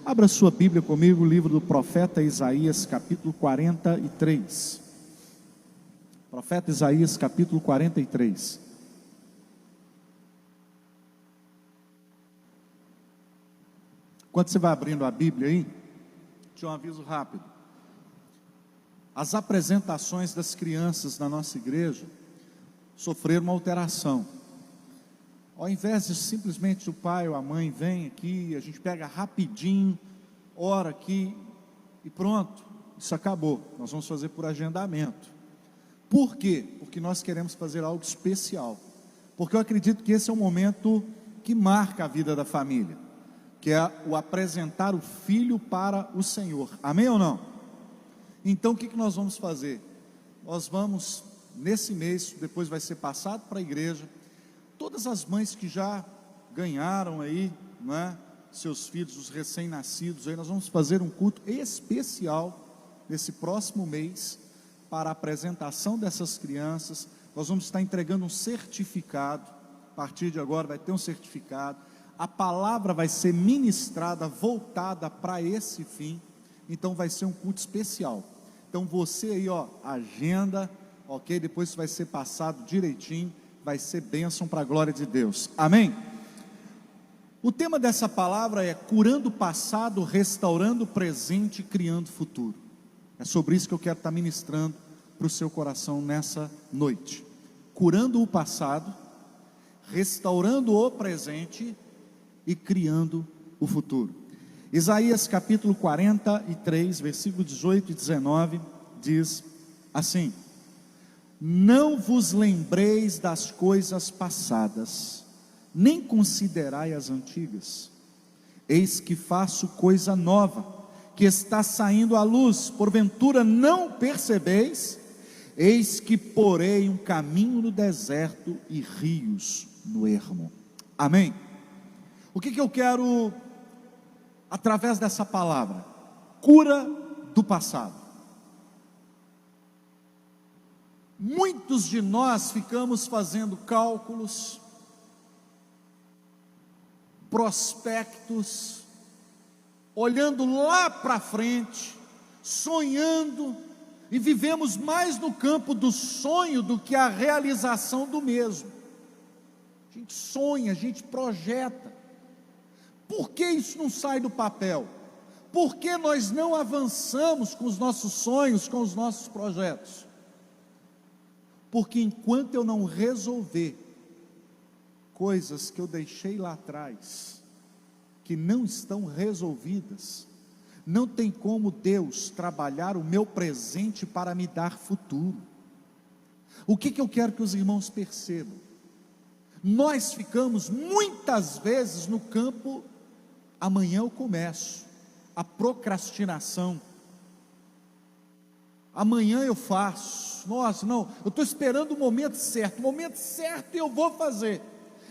Abra sua Bíblia comigo, o livro do profeta Isaías, capítulo 43. Profeta Isaías, capítulo 43. Enquanto você vai abrindo a Bíblia aí, tinha um aviso rápido. As apresentações das crianças na nossa igreja sofreram uma alteração. Ao invés de simplesmente o pai ou a mãe vem aqui, a gente pega rapidinho, ora aqui e pronto, isso acabou. Nós vamos fazer por agendamento. Por quê? Porque nós queremos fazer algo especial. Porque eu acredito que esse é um momento que marca a vida da família, que é o apresentar o filho para o Senhor. Amém ou não? Então o que nós vamos fazer? Nós vamos, nesse mês, depois vai ser passado para a igreja, todas as mães que já ganharam aí, não é, seus filhos, os recém-nascidos, aí nós vamos fazer um culto especial nesse próximo mês para a apresentação dessas crianças. Nós vamos estar entregando um certificado. A partir de agora vai ter um certificado. A palavra vai ser ministrada, voltada para esse fim. Então vai ser um culto especial. Então você aí, ó, agenda, ok? Depois isso vai ser passado direitinho. Vai ser bênção para a glória de Deus, amém? O tema dessa palavra é curando o passado, restaurando o presente, criando o futuro. É sobre isso que eu quero estar ministrando para o seu coração nessa noite. Curando o passado, restaurando o presente e criando o futuro. Isaías capítulo 43, versículo 18 e 19, diz assim: não vos lembreis das coisas passadas, nem considerai as antigas. Eis que faço coisa nova, que está saindo à luz, porventura não percebeis? Eis que porei um caminho no deserto e rios no ermo. Amém? O que eu quero, através dessa palavra? Cura do passado. Muitos de nós ficamos fazendo cálculos, prospectos, olhando lá para frente, sonhando, e vivemos mais no campo do sonho do que a realização do mesmo. A gente sonha, a gente projeta. Por que isso não sai do papel? Por que nós não avançamos com os nossos sonhos, com os nossos projetos? Porque enquanto eu não resolver coisas que eu deixei lá atrás, que não estão resolvidas, não tem como Deus trabalhar o meu presente para me dar futuro. O que eu quero que os irmãos percebam? Nós ficamos muitas vezes no campo, amanhã eu começo, a procrastinação. Amanhã eu faço, nossa, não, eu estou esperando o momento certo eu vou fazer.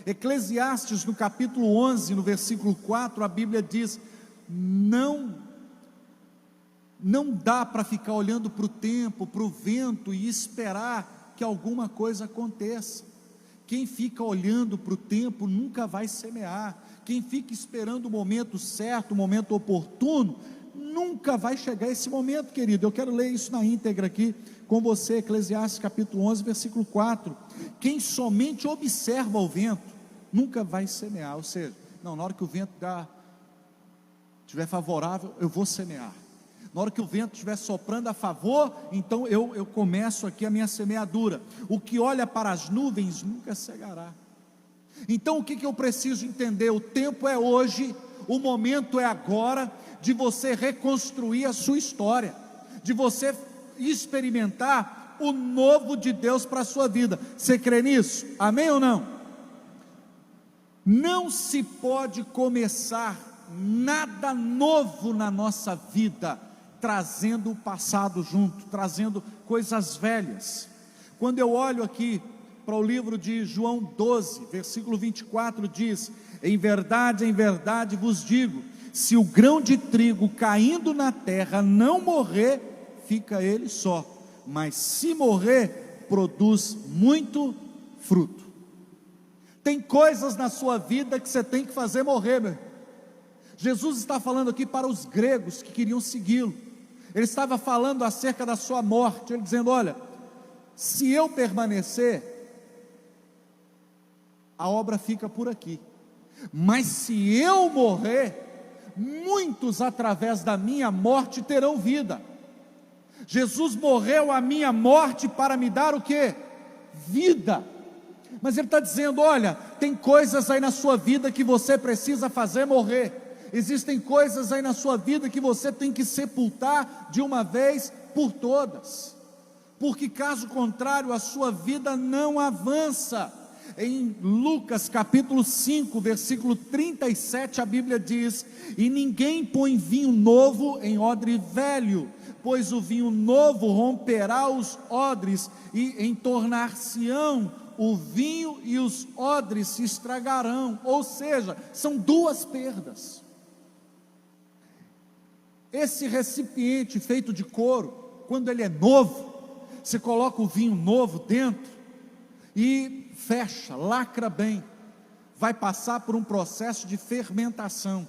Eclesiastes no capítulo 11, no versículo 4, a Bíblia diz: não dá para ficar olhando para o tempo, para o vento e esperar que alguma coisa aconteça. Quem fica olhando para o tempo nunca vai semear. Quem fica esperando o momento certo, o momento oportuno, nunca vai chegar esse momento, querido. Eu quero ler isso na íntegra aqui com você, Eclesiastes capítulo 11, versículo 4. Quem somente observa o vento, nunca vai semear. Ou seja, não, na hora que o vento estiver favorável, eu vou semear. Na hora que o vento estiver soprando a favor, então eu começo aqui a minha semeadura. O que olha para as nuvens nunca cegará. Então o que eu preciso entender? O tempo é hoje, o momento é agora, de você reconstruir a sua história, de você experimentar o novo de Deus para a sua vida. Você crê nisso? Amém ou não? Não se pode começar nada novo na nossa vida trazendo o passado junto, trazendo coisas velhas. Quando eu olho aqui para o livro de João 12, versículo 24, diz: em verdade vos digo, se o grão de trigo caindo na terra não morrer, fica ele só, mas se morrer, produz muito fruto. Tem coisas na sua vida que você tem que fazer morrer, meu. Jesus está falando aqui para os gregos que queriam segui-lo. Ele estava falando acerca da sua morte, ele dizendo: olha, se eu permanecer, a obra fica por aqui, mas se eu morrer, muitos através da minha morte terão vida. Jesus morreu a minha morte para me dar o quê? Vida. Mas ele está dizendo: olha, tem coisas aí na sua vida que você precisa fazer morrer. Existem coisas aí na sua vida que você tem que sepultar de uma vez por todas, porque caso contrário a sua vida não avança. Em Lucas capítulo 5, versículo 37, a Bíblia diz: e ninguém põe vinho novo em odre velho, pois o vinho novo romperá os odres, e entornar-se-ão o vinho e os odres se estragarão. Ou seja, são duas perdas. Esse recipiente feito de couro, quando ele é novo, você coloca o vinho novo dentro e fecha, lacra bem, vai passar por um processo de fermentação.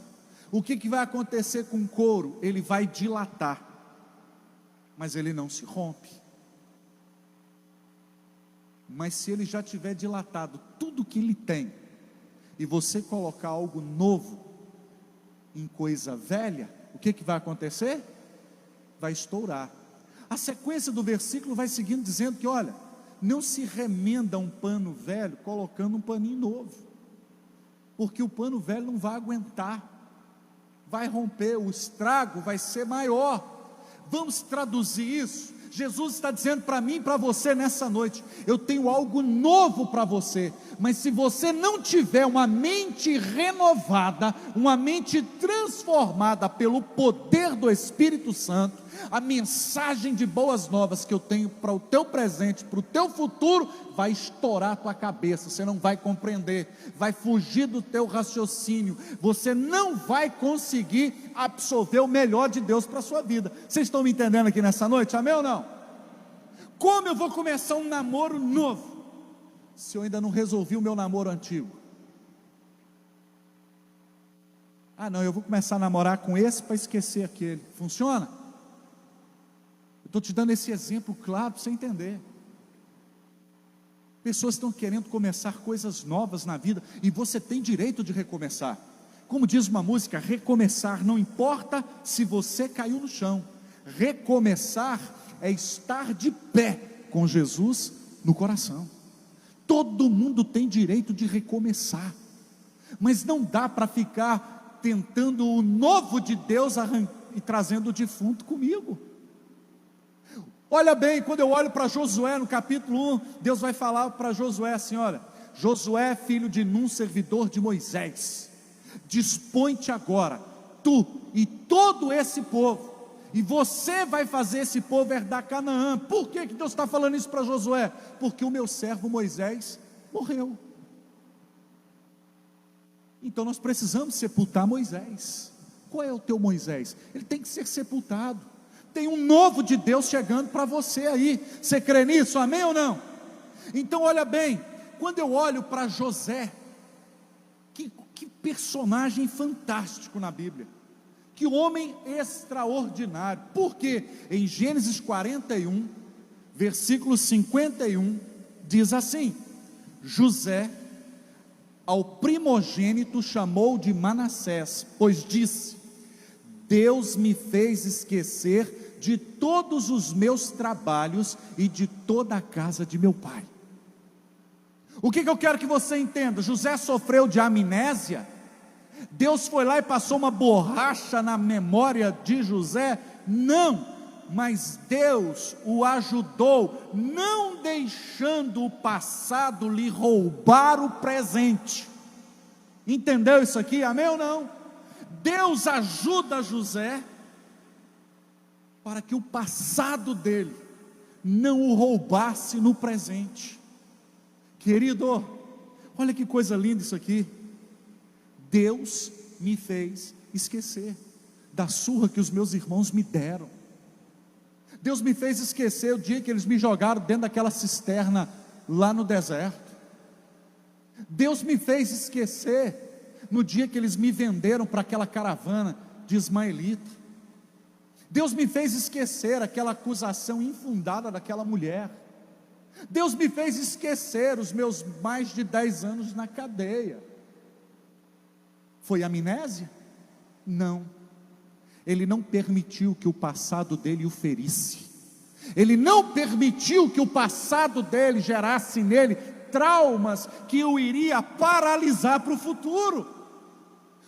O que vai acontecer com o couro? Ele vai dilatar, mas ele não se rompe. Mas se ele já tiver dilatado tudo que ele tem, e você colocar algo novo em coisa velha, o que vai acontecer? Vai estourar. A sequência do versículo vai seguindo dizendo que, olha, não se remenda um pano velho colocando um paninho novo, porque o pano velho não vai aguentar, vai romper, o estrago vai ser maior. Vamos traduzir isso. Jesus está dizendo para mim e para você nessa noite: eu tenho algo novo para você, mas se você não tiver uma mente renovada, uma mente transformada pelo poder do Espírito Santo, a mensagem de boas novas que eu tenho para o teu presente, para o teu futuro, vai estourar a tua cabeça, você não vai compreender, vai fugir do teu raciocínio, você não vai conseguir absorver o melhor de Deus para a sua vida. Vocês estão me entendendo aqui nessa noite, amém ou não? Como eu vou começar um namoro novo, se eu ainda não resolvi o meu namoro antigo? Ah não, eu vou começar a namorar com esse para esquecer aquele. Funciona? Eu estou te dando esse exemplo claro para você entender. Pessoas estão querendo começar coisas novas na vida, e você tem direito de recomeçar. Como diz uma música, recomeçar não importa se você caiu no chão. Recomeçar é estar de pé com Jesus no coração. Todo mundo tem direito de recomeçar, mas não dá para ficar tentando o novo de Deus e trazendo o defunto comigo. Olha bem, quando eu olho para Josué no capítulo 1, Deus vai falar para Josué assim: olha, Josué, filho de Num, servidor de Moisés, dispõe-te agora, tu e todo esse povo, e você vai fazer esse povo herdar Canaã. Por que Deus está falando isso para Josué? Porque o meu servo Moisés morreu. Então nós precisamos sepultar Moisés. Qual é o teu Moisés? Ele tem que ser sepultado. Tem um novo de Deus chegando para você aí. Você crê nisso, amém ou não? Então olha bem, quando eu olho para José, que personagem fantástico na Bíblia, que homem extraordinário. Porque em Gênesis 41, versículo 51, diz assim: José ao primogênito chamou de Manassés, pois disse: Deus me fez esquecer de todos os meus trabalhos e de toda a casa de meu pai. O que eu quero que você entenda? José sofreu de amnésia? Deus foi lá e passou uma borracha na memória de José? Não, mas Deus o ajudou, não deixando o passado lhe roubar o presente. Entendeu isso aqui? Amém ou não? Deus ajuda José para que o passado dele não o roubasse no presente. Querido, olha que coisa linda isso aqui. Deus me fez esquecer da surra que os meus irmãos me deram. Deus me fez esquecer o dia que eles me jogaram dentro daquela cisterna lá no deserto. Deus me fez esquecer no dia que eles me venderam para aquela caravana de ismaelita. Deus me fez esquecer aquela acusação infundada daquela mulher. Deus me fez esquecer os meus mais de 10 anos na cadeia. Foi amnésia? Não. Ele não permitiu que o passado dele o ferisse. Ele não permitiu que o passado dele gerasse nele traumas que o iria paralisar para o futuro.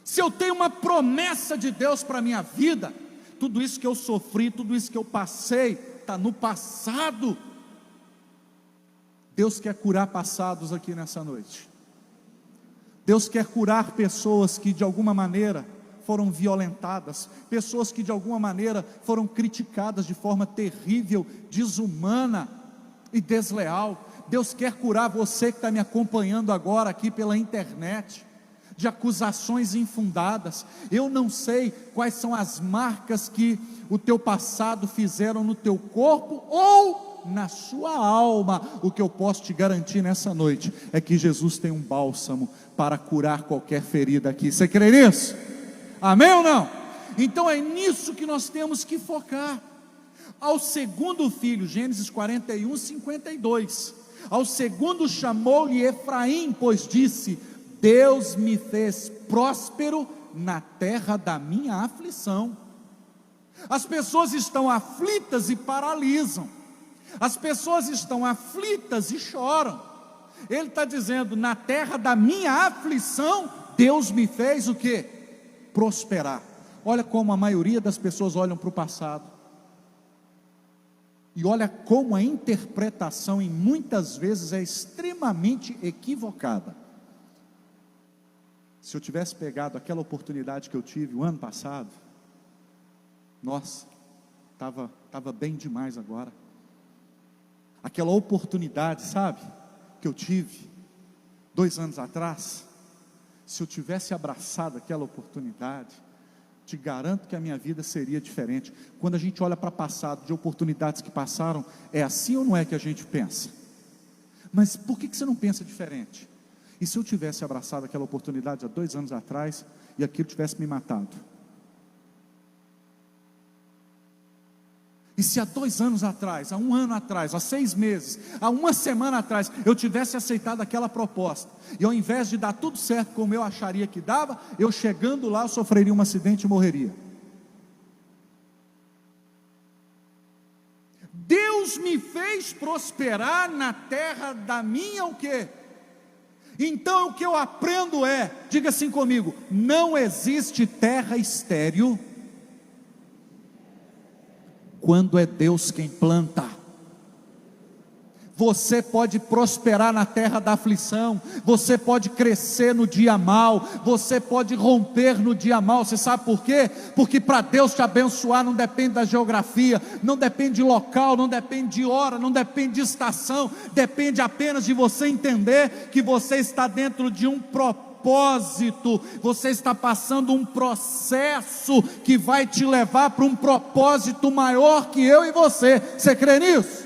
Se eu tenho uma promessa de Deus para a minha vida, tudo isso que eu sofri, tudo isso que eu passei, está no passado. Deus quer curar passados aqui nessa noite. Deus quer curar pessoas que de alguma maneira foram violentadas, pessoas que de alguma maneira foram criticadas de forma terrível, desumana e desleal. Deus quer curar você que está me acompanhando agora aqui pela internet, de acusações infundadas. Eu não sei quais são as marcas que o teu passado fizeram no teu corpo ou na sua alma. O que eu posso te garantir nessa noite é que Jesus tem um bálsamo para curar qualquer ferida aqui. Você crê nisso? Amém ou não? Então é nisso que nós temos que focar. Ao segundo filho, Gênesis 41, 52, ao segundo chamou-lhe Efraim, pois disse: Deus me fez próspero na terra da minha aflição. As pessoas estão aflitas e paralisam, as pessoas estão aflitas e choram. Ele está dizendo: na terra da minha aflição, Deus me fez o quê? Prosperar. Olha como a maioria das pessoas olham para o passado, e olha como a interpretação em muitas vezes é extremamente equivocada. Se eu tivesse pegado aquela oportunidade que eu tive o ano passado, nossa, estava bem demais agora. Aquela oportunidade, sabe, que eu tive 2 anos atrás, se eu tivesse abraçado aquela oportunidade, te garanto que a minha vida seria diferente. Quando a gente olha para o passado, de oportunidades que passaram, é assim ou não é que a gente pensa? Mas por que você não pensa diferente? E se eu tivesse abraçado aquela oportunidade há 2 anos atrás, e aquilo tivesse me matado? E se há 2 anos atrás, há 1 ano atrás, há 6 meses, há 1 semana atrás, eu tivesse aceitado aquela proposta, e ao invés de dar tudo certo como eu acharia que dava, eu chegando lá, eu sofreria um acidente e morreria. Deus me fez prosperar na terra da minha o quê? Então o que eu aprendo é, diga assim comigo: não existe terra estéril quando é Deus quem planta. Você pode prosperar na terra da aflição, você pode crescer no dia mal, você pode romper no dia mal. Você sabe por quê? Porque para Deus te abençoar não depende da geografia, não depende de local, não depende de hora, não depende de estação, depende apenas de você entender que você está dentro de um propósito. Você está passando um processo que vai te levar para um propósito maior que eu e você. Você crê nisso?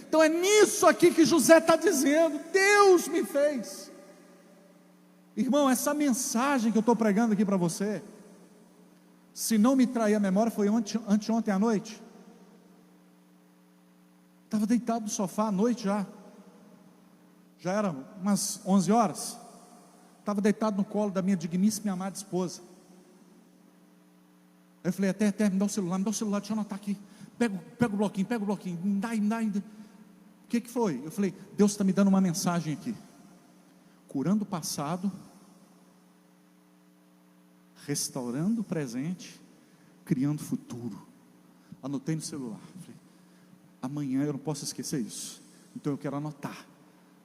Então é nisso aqui que José está dizendo: Deus me fez. Irmão, essa mensagem que eu estou pregando aqui para você, se não me trair a memória, foi anteontem à noite. Estava deitado no sofá à noite já era umas 11 horas, estava deitado no colo da minha digníssima e amada esposa. Eu falei: até me dá o celular, deixa eu anotar aqui. Pega o bloquinho, me dá. O que foi? Eu falei: Deus está me dando uma mensagem aqui, curando o passado, restaurando o presente, criando o futuro. Anotei no celular. Falei: amanhã eu não posso esquecer isso, então eu quero anotar,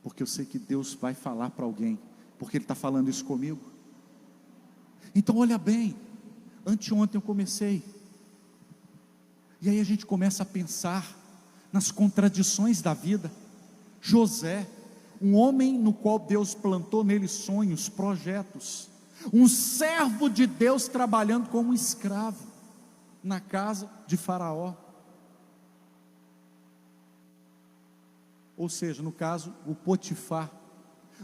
porque eu sei que Deus vai falar para alguém, porque Ele está falando isso comigo. Então olha bem, anteontem eu comecei, e aí a gente começa a pensar nas contradições da vida. José, um homem no qual Deus plantou nele sonhos, projetos, um servo de Deus trabalhando como um escravo na casa de Faraó, ou seja, no caso, o Potifar,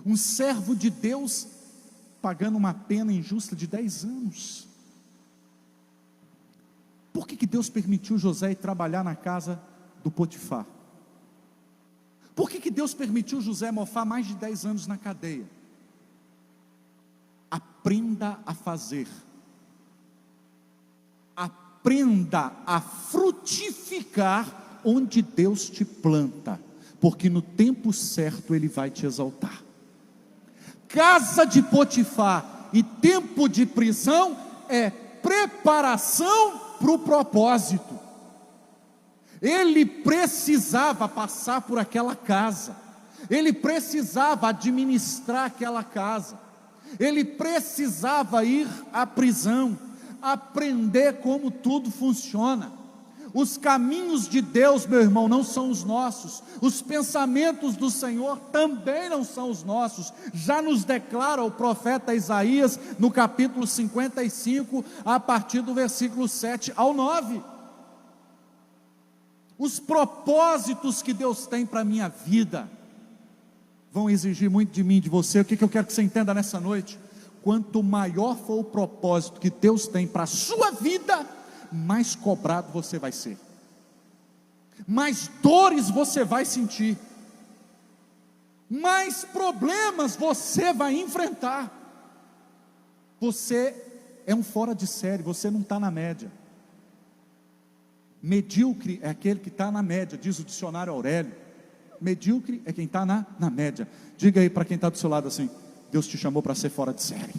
um servo de Deus pagando uma pena injusta de 10 anos. Por que Deus permitiu José ir trabalhar na casa do Potifar? Por que Deus permitiu José mofar mais de 10 anos na cadeia? Aprenda a fazer. Aprenda a frutificar onde Deus te planta, porque no tempo certo Ele vai te exaltar. Casa de Potifar e tempo de prisão é preparação para o propósito. Ele precisava passar por aquela casa, ele precisava administrar aquela casa, ele precisava ir à prisão, aprender como tudo funciona. Os caminhos de Deus, meu irmão, não são os nossos, os pensamentos do Senhor também não são os nossos. Já nos declara o profeta Isaías no capítulo 55, a partir do versículo 7 ao 9. Os propósitos que Deus tem para a minha vida vão exigir muito de mim e de você. O que eu quero que você entenda nessa noite? Quanto maior for o propósito que Deus tem para a sua vida, mais cobrado você vai ser, mais dores você vai sentir, mais problemas você vai enfrentar. Você é um fora de série, você não está na média. Medíocre é aquele que está na média, diz o dicionário Aurélio. Medíocre é quem está na média. Diga aí para quem está do seu lado assim: Deus te chamou para ser fora de série.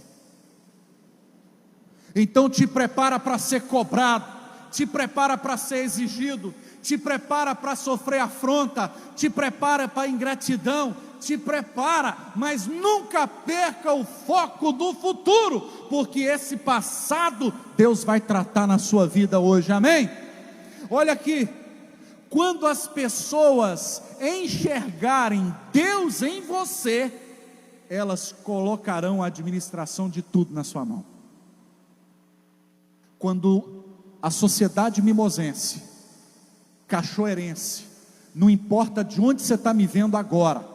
Então te prepara para ser cobrado, te prepara para ser exigido, te prepara para sofrer afronta, te prepara para ingratidão, te prepara, mas nunca perca o foco do futuro, porque esse passado Deus vai tratar na sua vida hoje, amém? Olha aqui, quando as pessoas enxergarem Deus em você, elas colocarão a administração de tudo na sua mão. Quando a sociedade mimosense, cachoeirense, não importa de onde você está me vendo agora,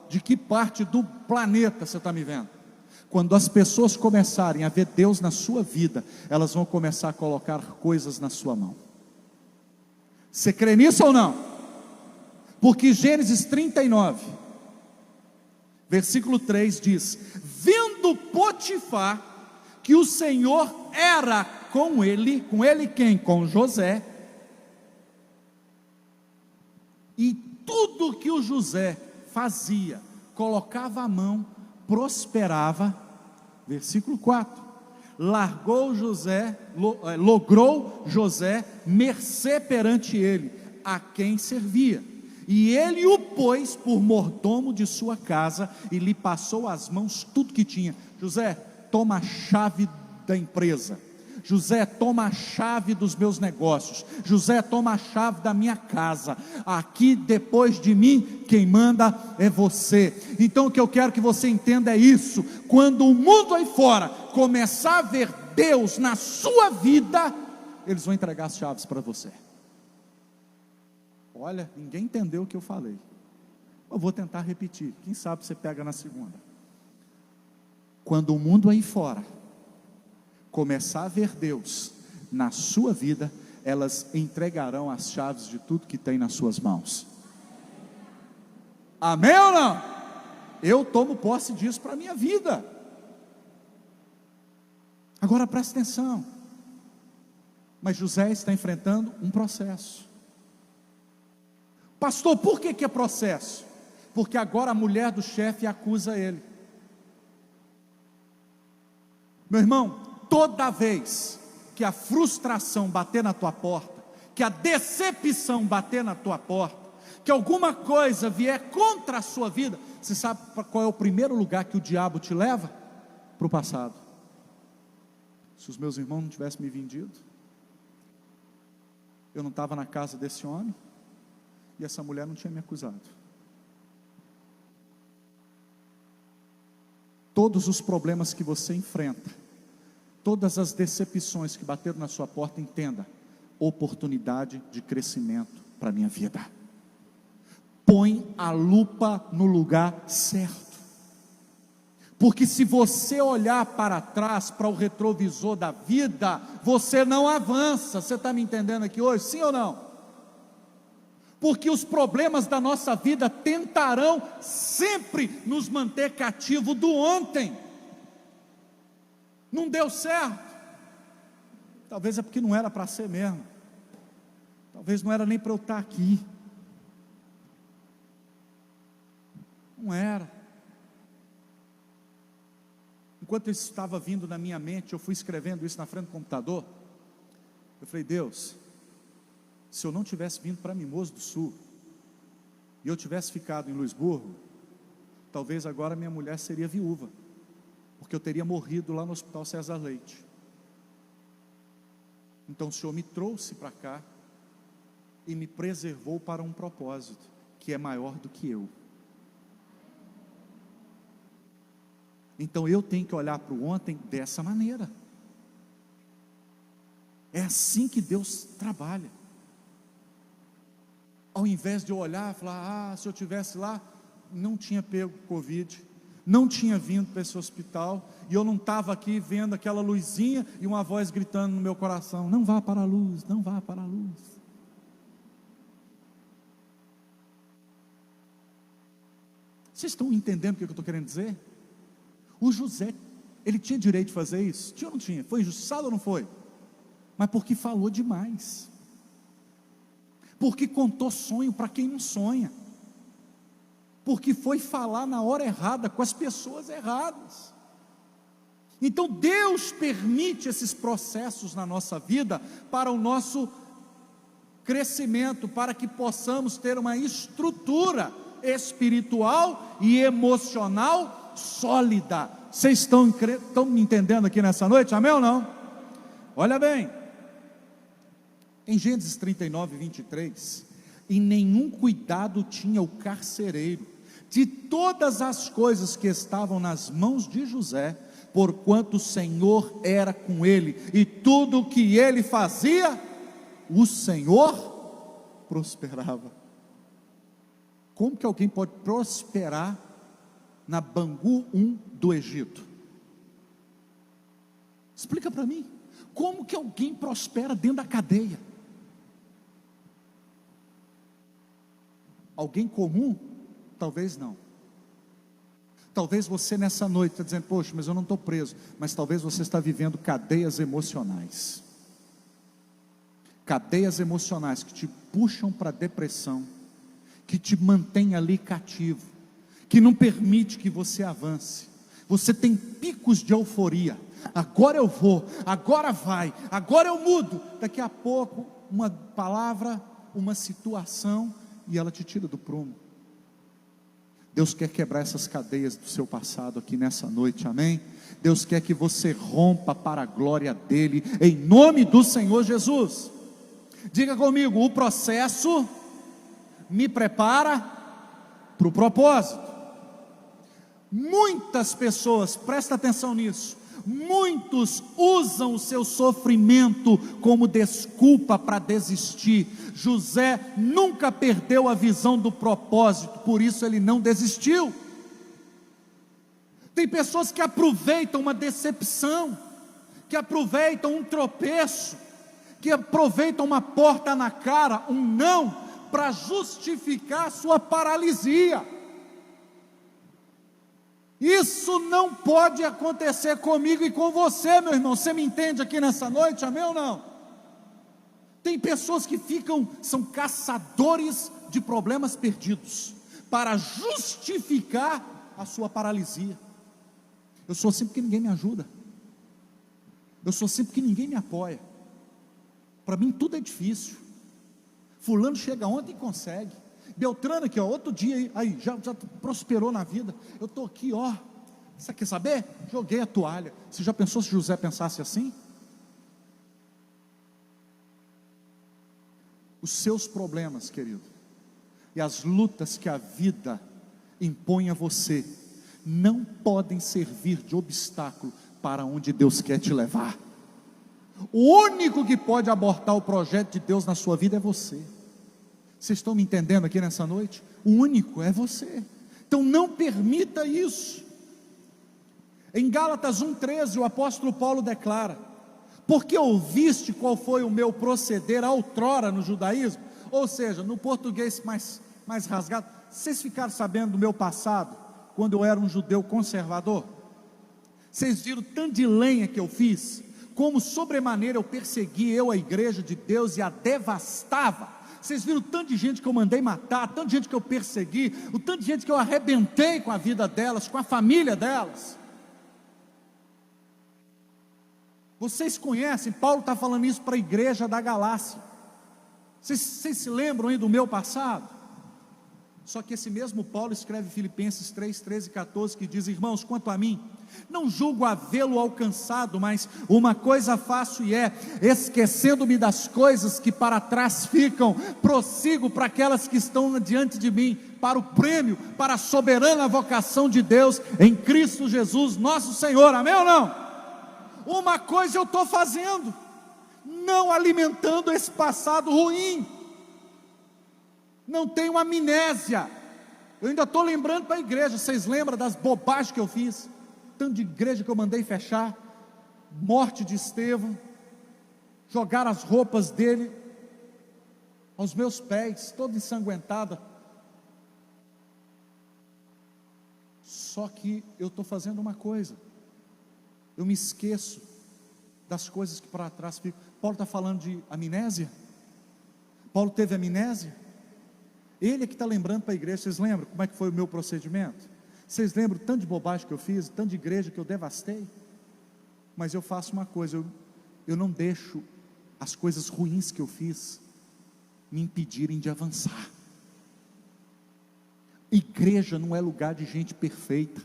de que parte do planeta você está me vendo, quando as pessoas começarem a ver Deus na sua vida, elas vão começar a colocar coisas na sua mão. Você crê nisso ou não? Porque Gênesis 39, versículo 3 diz: vendo Potifar que o Senhor era com ele quem? Com José, e tudo que o José fazia, colocava a mão, prosperava. Versículo 4, logrou José mercê perante ele, a quem servia, e ele o pôs por mordomo de sua casa, e lhe passou às mãos tudo que tinha. José, toma a chave da empresa. José, toma a chave dos meus negócios. José, toma a chave da minha casa. Aqui depois de mim, quem manda é você. Então o que eu quero que você entenda é isso: quando o mundo aí fora começar a ver Deus na sua vida, eles vão entregar as chaves para você. Olha, ninguém entendeu o que eu falei. Eu vou tentar repetir, quem sabe você pega na segunda. Quando o mundo aí fora começar a ver Deus na sua vida, elas entregarão as chaves de tudo que tem nas suas mãos. Amém ou não? Eu tomo posse disso para a minha vida. Agora presta atenção. Mas José está enfrentando um processo. Pastor, por que é processo? Porque agora a mulher do chefe acusa ele. Meu irmão, toda vez que a frustração bater na tua porta, que a decepção bater na tua porta, que alguma coisa vier contra a sua vida, você sabe qual é o primeiro lugar que o diabo te leva? Para o passado. Se os meus irmãos não tivessem me vendido, eu não estava na casa desse homem, e essa mulher não tinha me acusado. Todos os problemas que você enfrenta, todas as decepções que bateram na sua porta, entenda: oportunidade de crescimento para a minha vida. Põe a lupa no lugar certo. Porque se você olhar para trás, para o retrovisor da vida, você não avança. Você está me entendendo aqui hoje? Sim ou não? Porque os problemas da nossa vida tentarão sempre nos manter cativo do ontem. Não deu certo. Talvez é porque não era para ser mesmo. Talvez não era nem para eu estar aqui. Não era. Enquanto isso estava vindo na minha mente, eu fui escrevendo isso na frente do computador. Eu falei: Deus, se eu não tivesse vindo para Mimoso do Sul, e eu tivesse ficado em Luisburgo, talvez agora minha mulher seria viúva, porque eu teria morrido lá no Hospital César Leite. Então o Senhor me trouxe para cá, e me preservou para um propósito, que é maior do que eu. Então eu tenho que olhar para o ontem dessa maneira. É assim que Deus trabalha. Ao invés de eu olhar e falar: se eu tivesse lá, não tinha pego Covid, não tinha vindo para esse hospital, e eu não estava aqui vendo aquela luzinha e uma voz gritando no meu coração: não vá para a luz, não vá para a luz. Vocês estão entendendo o que eu estou querendo dizer? O José, ele tinha direito de fazer isso? Tinha ou não tinha? Foi injustiçado ou não foi? Mas porque falou demais, porque contou sonho para quem não sonha, porque foi falar na hora errada, com as pessoas erradas. Então Deus permite esses processos na nossa vida, para o nosso crescimento, para que possamos ter uma estrutura espiritual e emocional sólida. Vocês estão me entendendo aqui nessa noite? Amém ou não? Olha bem, em Gênesis 39, 23, e nenhum cuidado tinha o carcereiro de todas as coisas que estavam nas mãos de José, porquanto o Senhor era com ele, e tudo o que ele fazia, o Senhor prosperava. Como que alguém pode prosperar na Bangu 1 do Egito? Explica para mim. Como que alguém prospera dentro da cadeia? Alguém comum? Talvez não. Talvez você nessa noite está dizendo: poxa, mas eu não estou preso. Mas talvez você está vivendo cadeias emocionais. Cadeias emocionais que te puxam para a depressão, que te mantém ali cativo, que não permite que você avance. Você tem picos de euforia: agora eu vou, agora vai, agora eu mudo. Daqui a pouco, uma palavra, uma situação, e ela te tira do prumo. Deus quer quebrar essas cadeias do seu passado aqui nessa noite, amém? Deus quer que você rompa para a glória dEle, em nome do Senhor Jesus. Diga comigo: o processo me prepara para o propósito. Muitas pessoas, presta atenção nisso, muitos usam o seu sofrimento como desculpa para desistir. José nunca perdeu a visão do propósito, por isso ele não desistiu. Tem pessoas que aproveitam uma decepção, que aproveitam um tropeço, que aproveitam uma porta na cara, um não, para justificar a sua paralisia. Isso não pode acontecer comigo e com você, meu irmão. Você me entende aqui nessa noite, amém ou não? Tem pessoas que são caçadores de problemas perdidos, para justificar a sua paralisia. Eu sou assim porque ninguém me ajuda, eu sou assim porque ninguém me apoia. Para mim tudo é difícil. Fulano chega ontem e consegue. Beltrano aqui, outro dia, aí já prosperou na vida. Eu estou aqui, você quer saber? Joguei a toalha. Você já pensou se José pensasse assim? Os seus problemas, querido, e as lutas que a vida impõe a você, não podem servir de obstáculo para onde Deus quer te levar. O único que pode abortar o projeto de Deus na sua vida é você. Vocês estão me entendendo aqui nessa noite? O único é você. Então não permita isso. Em Gálatas 1,13, o apóstolo Paulo declara: porque ouviste qual foi o meu proceder outrora no judaísmo, ou seja, no português mais rasgado, vocês ficaram sabendo do meu passado, quando eu era um judeu conservador? Vocês viram tanto de lenha que eu fiz, como sobremaneira eu persegui a igreja de Deus e a devastava. Vocês viram tanto de gente que eu mandei matar, tanto de gente que eu persegui, o tanto de gente que eu arrebentei com a vida delas, com a família delas. Vocês conhecem, Paulo está falando isso para a igreja da Galácia. Vocês se lembram aí do meu passado? Só que esse mesmo Paulo escreve Filipenses 3, 13 e 14, que diz: irmãos, quanto a mim, não julgo havê-lo alcançado, mas uma coisa faço, e é, esquecendo-me das coisas que para trás ficam, prossigo para aquelas que estão diante de mim, para o prêmio, para a soberana vocação de Deus, em Cristo Jesus, nosso Senhor. Amém ou não? Uma coisa eu estou fazendo, não alimentando esse passado ruim, não tenho amnésia, eu ainda estou lembrando para a igreja. Vocês lembram das bobagens que eu fiz? Tanto de igreja que eu mandei fechar, morte de Estevão, jogar as roupas dele aos meus pés, toda ensanguentada. Só que eu estou fazendo uma coisa, eu me esqueço das coisas que para trás ficam. Paulo está falando de amnésia. Paulo teve amnésia. Ele é que está lembrando para a igreja. Vocês lembram como é que foi o meu procedimento? Vocês lembram tanto de bobagem que eu fiz, tanto de igreja que eu devastei? Mas eu faço uma coisa, eu não deixo as coisas ruins que eu fiz me impedirem de avançar. Igreja não é lugar de gente perfeita.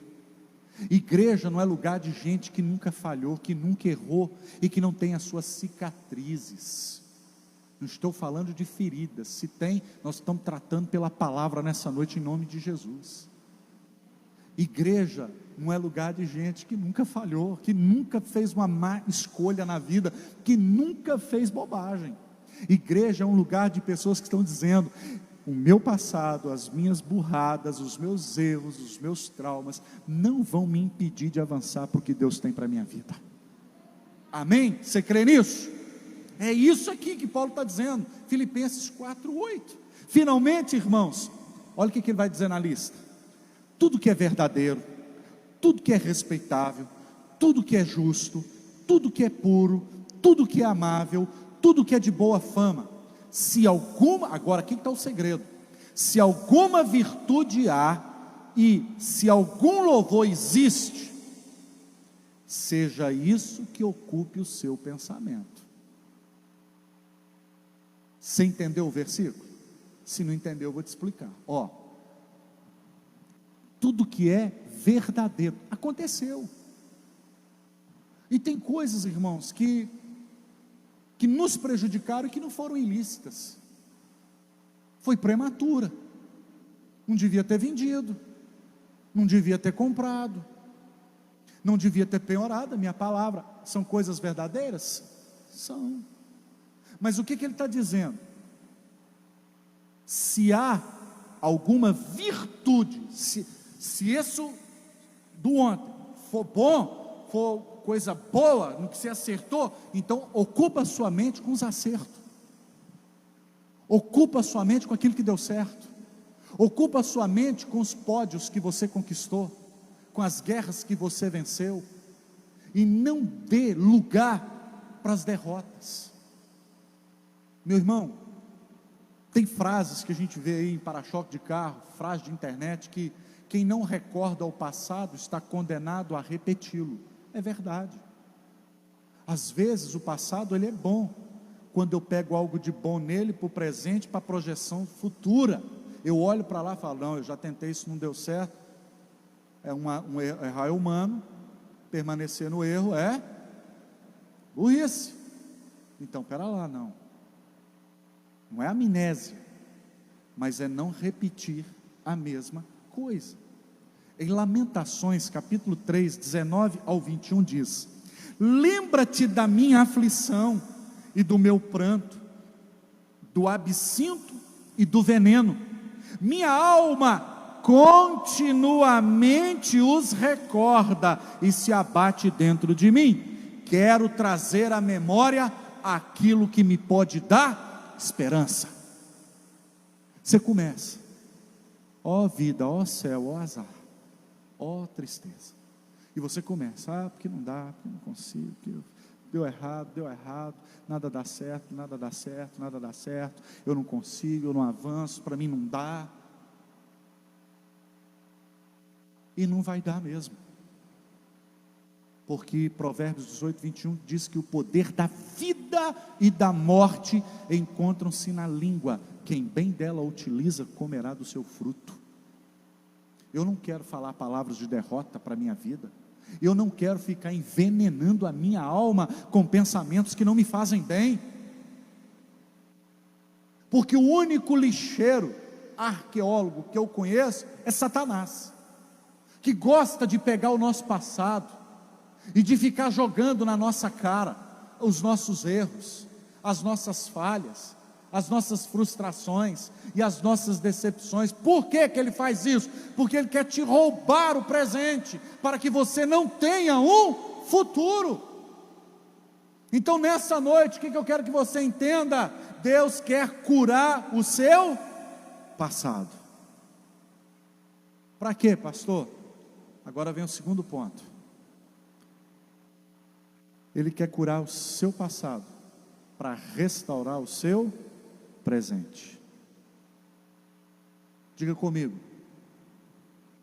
Igreja não é lugar de gente que nunca falhou, que nunca errou e que não tem as suas cicatrizes. Não estou falando de feridas. Se tem, nós estamos tratando pela palavra nessa noite, em nome de Jesus. Igreja não é lugar de gente que nunca falhou, que nunca fez uma má escolha na vida, que nunca fez bobagem. Igreja é um lugar de pessoas que estão dizendo: o meu passado, as minhas burradas, os meus erros, os meus traumas não vão me impedir de avançar para o que Deus tem para a minha vida. Amém? Você crê nisso? É isso aqui que Paulo está dizendo, Filipenses 4:8. Finalmente, irmãos, olha o que ele vai dizer na lista: tudo que é verdadeiro, tudo que é respeitável, tudo que é justo, tudo que é puro, tudo que é amável, tudo que é de boa fama, se alguma, agora aqui está o segredo, se alguma virtude há, e se algum louvor existe, seja isso que ocupe o seu pensamento. Você entendeu o versículo? Se não entendeu, eu vou te explicar. Tudo que é verdadeiro, aconteceu. E tem coisas, irmãos, que nos prejudicaram e que não foram ilícitas. Foi prematura, não devia ter vendido, não devia ter comprado, não devia ter penhorado a minha palavra. São coisas verdadeiras? São. Mas o que ele está dizendo? Se há alguma virtude, se isso do ontem for bom, for coisa boa, no que você acertou, então ocupa a sua mente com os acertos, ocupa a sua mente com aquilo que deu certo, ocupa a sua mente com os pódios que você conquistou, com as guerras que você venceu, e não dê lugar para as derrotas. Meu irmão, tem frases que a gente vê aí em para-choque de carro, frases de internet, que quem não recorda o passado está condenado a repeti-lo. É verdade. Às vezes o passado ele é bom, quando eu pego algo de bom nele para o presente, para a projeção futura, eu olho para lá e falo: não, eu já tentei, isso não deu certo. Errar é humano, permanecer no erro é burrice. Então, pera lá, não é amnésia, mas é não repetir a mesma coisa. Em Lamentações, capítulo 3, 19 ao 21 diz: lembra-te da minha aflição e do meu pranto, do absinto e do veneno. Minha alma continuamente os recorda e se abate dentro de mim. Quero trazer à memória aquilo que me pode dar esperança. Você começa, ó vida, ó céu, ó azar, ó tristeza, e você começa, porque não dá, porque não consigo, porque deu errado, nada dá certo, eu não consigo, eu não avanço, para mim não dá, e não vai dar mesmo, porque Provérbios 18, 21 diz que o poder da vida e da morte encontram-se na língua, quem bem dela utiliza comerá do seu fruto. Eu não quero falar palavras de derrota para a minha vida, eu não quero ficar envenenando a minha alma com pensamentos que não me fazem bem, porque o único lixeiro, arqueólogo que eu conheço é Satanás, que gosta de pegar o nosso passado e de ficar jogando na nossa cara os nossos erros, as nossas falhas, as nossas frustrações e as nossas decepções. Por que ele faz isso? Porque ele quer te roubar o presente, para que você não tenha um futuro. Então nessa noite, o que eu quero que você entenda? Deus quer curar o seu passado. Para quê, pastor? Agora vem o segundo ponto. Ele quer curar o seu passado, para restaurar o seu presente. Diga comigo,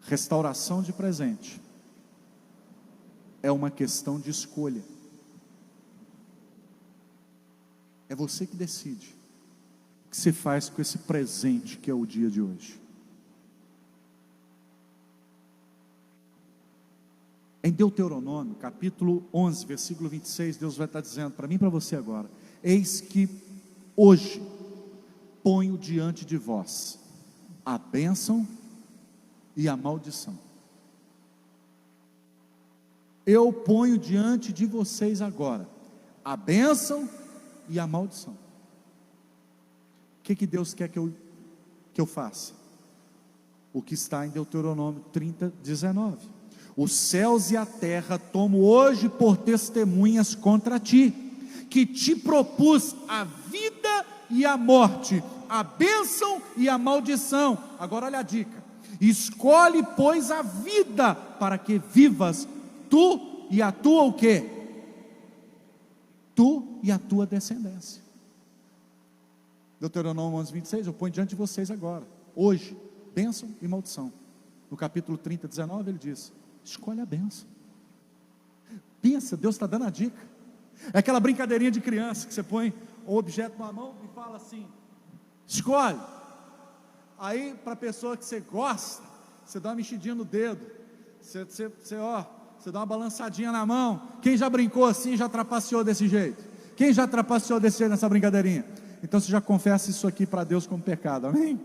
restauração de presente é uma questão de escolha. É você que decide o que você faz com esse presente que é o dia de hoje. Em Deuteronômio, capítulo 11, versículo 26, Deus vai estar dizendo para mim e para você agora: eis que hoje ponho diante de vós a bênção e a maldição. Eu ponho diante de vocês agora a bênção e a maldição. O que Deus quer que eu faça? O que está em Deuteronômio 30, 19. Os céus e a terra tomo hoje por testemunhas contra ti, que te propus a vida e a morte, a bênção e a maldição. Agora olha a dica: escolhe pois a vida, para que vivas tu e a tua o quê? Tu e a tua descendência. Deuteronômio 11, 26, eu ponho diante de vocês agora, hoje, bênção e maldição. No capítulo 30, 19 ele diz: escolhe a bênção. Pensa, Deus está dando a dica. É aquela brincadeirinha de criança, que você põe o objeto numa mão e fala assim: escolhe. Aí para a pessoa que você gosta, você dá uma mexidinha no dedo, você dá uma balançadinha na mão. Quem já brincou assim, já trapaceou desse jeito? Quem já trapaceou desse jeito nessa brincadeirinha? Então você já confessa isso aqui para Deus como pecado, amém?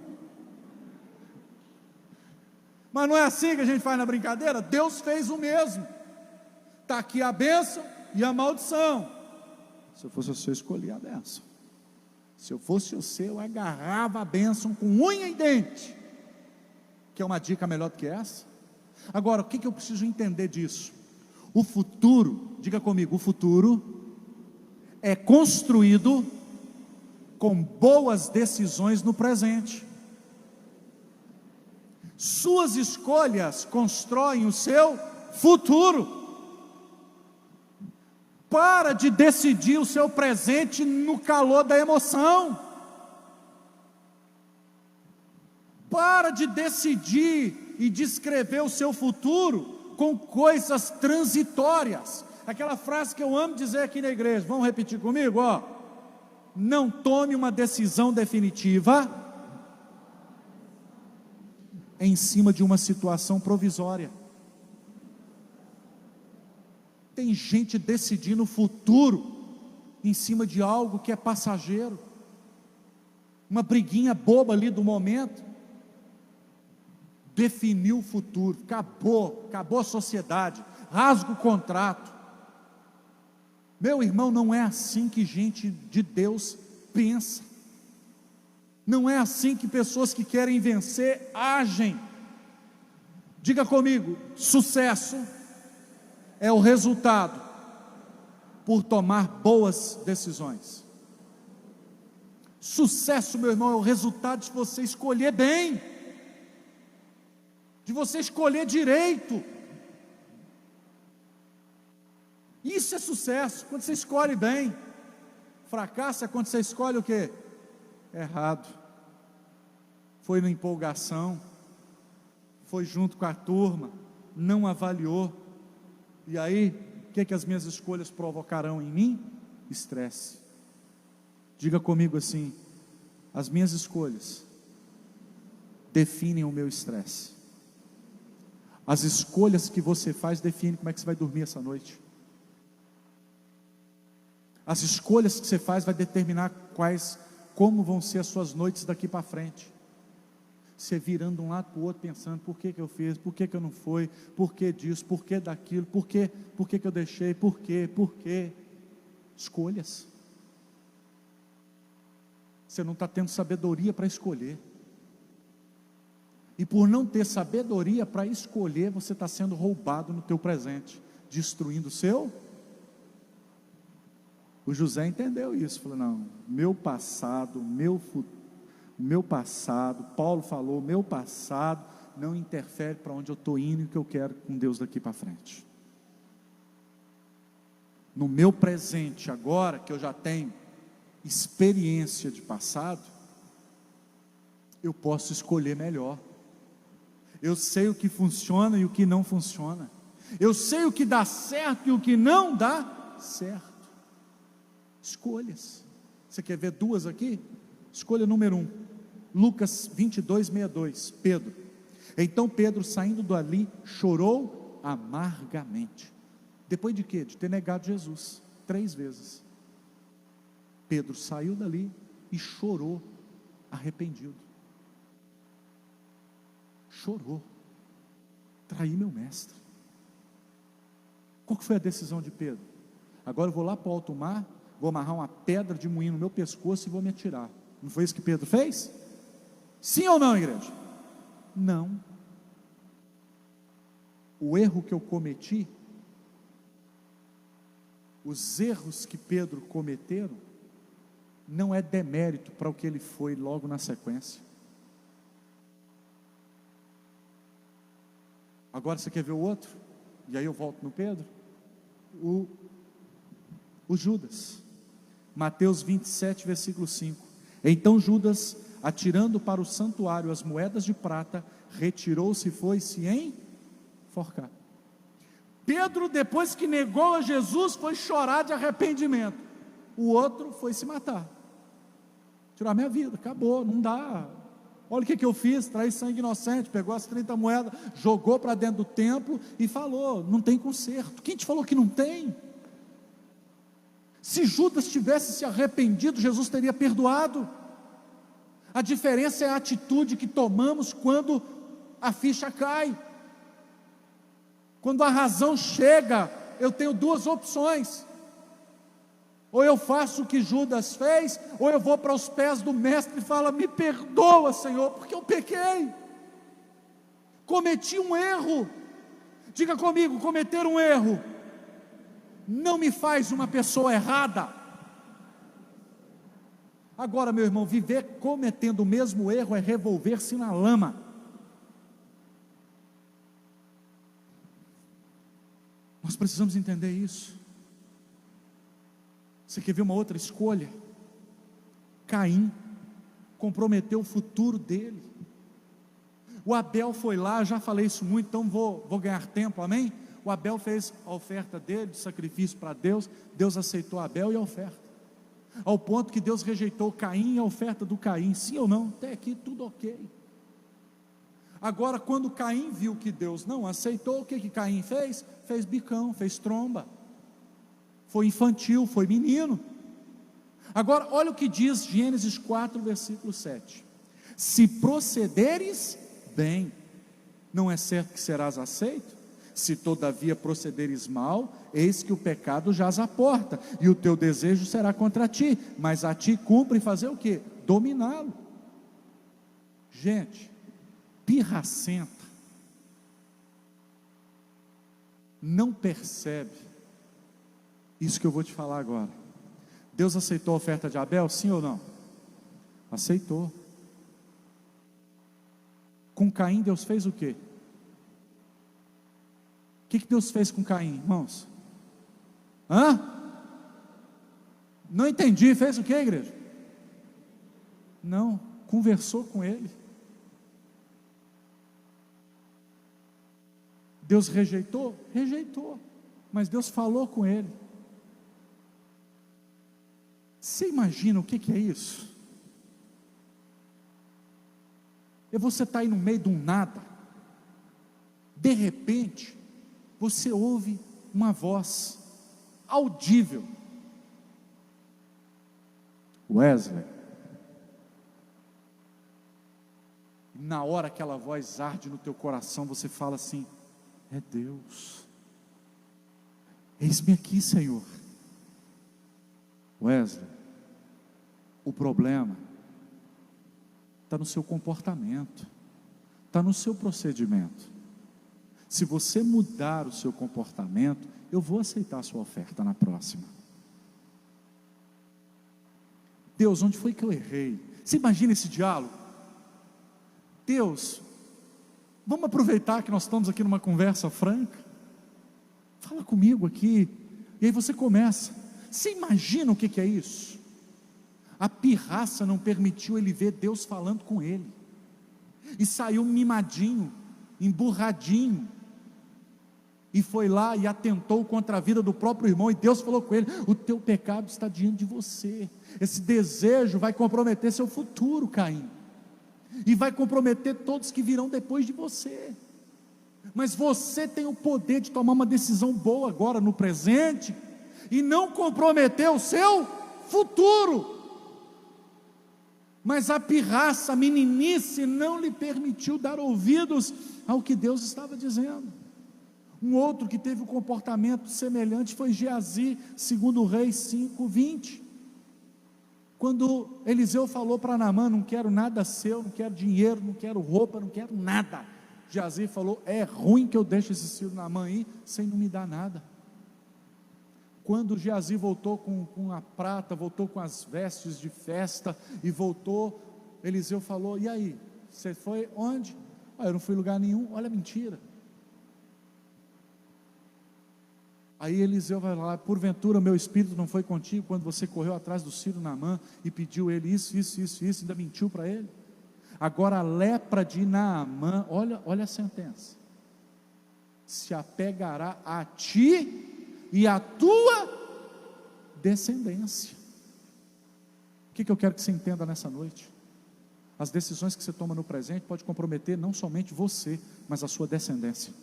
Mas não é assim que a gente faz na brincadeira? Deus fez o mesmo. Está aqui a bênção e a maldição. Se eu fosse você, eu escolhia a bênção. Se eu fosse você, eu agarrava a bênção com unha e dente. Quer uma dica melhor do que essa? Agora, o que eu preciso entender disso? O futuro, diga comigo, o futuro é construído com boas decisões no presente. Suas escolhas constroem o seu futuro. Para de decidir o seu presente no calor da emoção. Para de decidir e descrever o seu futuro com coisas transitórias. Aquela frase que eu amo dizer aqui na igreja, vamos repetir comigo, ó. Não tome uma decisão definitiva em cima de uma situação provisória. Tem gente decidindo o futuro em cima de algo que é passageiro, uma briguinha boba ali do momento. Definiu o futuro, acabou a sociedade, rasga o contrato. Meu irmão, não é assim que gente de Deus pensa. Não é assim que pessoas que querem vencer agem. Diga comigo: sucesso é o resultado por tomar boas decisões. Sucesso, meu irmão, é o resultado de você escolher bem, de você escolher direito. Isso é sucesso, quando você escolhe bem. Fracasso é quando você escolhe o quê? Errado. Foi na empolgação, foi junto com a turma, não avaliou. E aí, o que as minhas escolhas provocarão em mim? Estresse. Diga comigo assim: as minhas escolhas definem o meu estresse. As escolhas que você faz definem como é que você vai dormir essa noite. As escolhas que você faz vai determinar como vão ser as suas noites daqui para frente. Você virando de um lado para o outro pensando: por que eu fiz, por que eu não fui, por que disso, por que daquilo, por que eu deixei, por quê? Escolhas. Você não está tendo sabedoria para escolher, e por não ter sabedoria para escolher, você está sendo roubado no teu presente, destruindo o seu. O José entendeu isso, falou: não, meu passado, meu passado, Paulo falou, meu passado não interfere para onde eu estou indo e o que eu quero com Deus daqui para frente. No meu presente, agora que eu já tenho experiência de passado, eu posso escolher melhor. Eu sei o que funciona e o que não funciona. Eu sei o que dá certo e o que não dá certo. Escolhas. Você quer ver duas aqui? Escolha número 1, Lucas 22:62, Pedro. Então Pedro, saindo dali, chorou amargamente. Depois de quê? De ter negado Jesus 3 vezes. Pedro saiu dali e chorou, arrependido. Chorou: traí meu mestre. Qual que foi a decisão de Pedro? Agora eu vou lá para o alto mar, vou amarrar uma pedra de moinho no meu pescoço e vou me atirar. Não foi isso que Pedro fez? Sim ou não, igreja? Não. O erro que eu cometi, os erros que Pedro cometeram, não é demérito para o que ele foi logo na sequência. Agora você quer ver o outro? E aí eu volto no Pedro. O Judas. Mateus 27, versículo 5. Então Judas, atirando para o santuário as moedas de prata, retirou-se e foi-se enforcar. Pedro, depois que negou a Jesus, foi chorar de arrependimento. O outro foi se matar. Tirar minha vida, acabou, não dá. Olha o que eu fiz: traí sangue inocente. Pegou as 30 moedas, jogou para dentro do templo e falou: não tem conserto. Quem te falou que não tem? Se Judas tivesse se arrependido, Jesus teria perdoado. A diferença é a atitude que tomamos quando a ficha cai. Quando a razão chega, eu tenho 2 opções: ou eu faço o que Judas fez, ou eu vou para os pés do mestre e falo: me perdoa, Senhor, porque eu pequei, cometi um erro. Diga comigo: cometer um erro não me faz uma pessoa errada. Agora, meu irmão, viver cometendo o mesmo erro é revolver-se na lama. Nós precisamos entender isso. Você quer ver uma outra escolha? Caim comprometeu o futuro dele. O Abel foi lá, já falei isso muito, então vou ganhar tempo, amém? O Abel fez a oferta dele, de sacrifício para Deus. Deus aceitou Abel e a oferta, ao ponto que Deus rejeitou Caim e a oferta do Caim. Sim ou não? Até aqui tudo ok. Agora, quando Caim viu que Deus não aceitou, o que Caim fez? Fez bicão, fez tromba, foi infantil, foi menino. Agora, olha o que diz Gênesis 4, versículo 7. Se procederes bem, não é certo que serás aceito? Se todavia procederes mal, eis que o pecado jaz à porta, e o teu desejo será contra ti, mas a ti cumpre fazer o quê? Dominá-lo. Gente, pirracenta, não percebe isso que eu vou te falar agora. Deus aceitou a oferta de Abel, sim ou não? Aceitou. Com Caim Deus fez o quê? O que Deus fez com Caim, irmãos? Não entendi, fez o quê, igreja? Não, conversou com ele. Deus rejeitou? Rejeitou, mas Deus falou com ele. Você imagina o que é isso? É você estar aí no meio de um nada, de repente, você ouve uma voz audível. Wesley. Na hora aquela voz arde no teu coração, você fala assim: é Deus, eis-me aqui, Senhor. Wesley, o problema está no seu comportamento, está no seu procedimento. Se você mudar o seu comportamento, eu vou aceitar a sua oferta na próxima. Deus, onde foi que eu errei? Você imagina esse diálogo? Deus, vamos aproveitar que nós estamos aqui numa conversa franca, fala comigo aqui, e aí você começa. Você imagina o que é isso? A pirraça não permitiu ele ver Deus falando com ele, e saiu mimadinho, emburradinho, e foi lá e atentou contra a vida do próprio irmão, e Deus falou com ele: o teu pecado está diante de você, esse desejo vai comprometer seu futuro, Caim, e vai comprometer todos que virão depois de você, mas você tem o poder de tomar uma decisão boa agora, no presente, e não comprometer o seu futuro. Mas a pirraça, a meninice não lhe permitiu dar ouvidos ao que Deus estava dizendo. Um outro que teve um comportamento semelhante foi Geazi, segundo Reis 5:20, quando Eliseu falou para Naamã: não quero nada seu, não quero dinheiro, não quero roupa, não quero nada. Geazi falou: é ruim que eu deixe esse filho Naamã aí, sem não me dar nada. Quando Geazi voltou com a prata, voltou com as vestes de festa, e voltou, Eliseu falou: e aí, você foi onde? Eu não fui em lugar nenhum. Olha a mentira. Aí Eliseu vai lá: porventura o meu espírito não foi contigo quando você correu atrás do filho Naamã e pediu ele isso, ainda mentiu para ele? Agora a lepra de Naamã, olha a sentença, se apegará a ti e a tua descendência. O que eu quero que você entenda nessa noite? As decisões que você toma no presente pode comprometer não somente você, mas a sua descendência.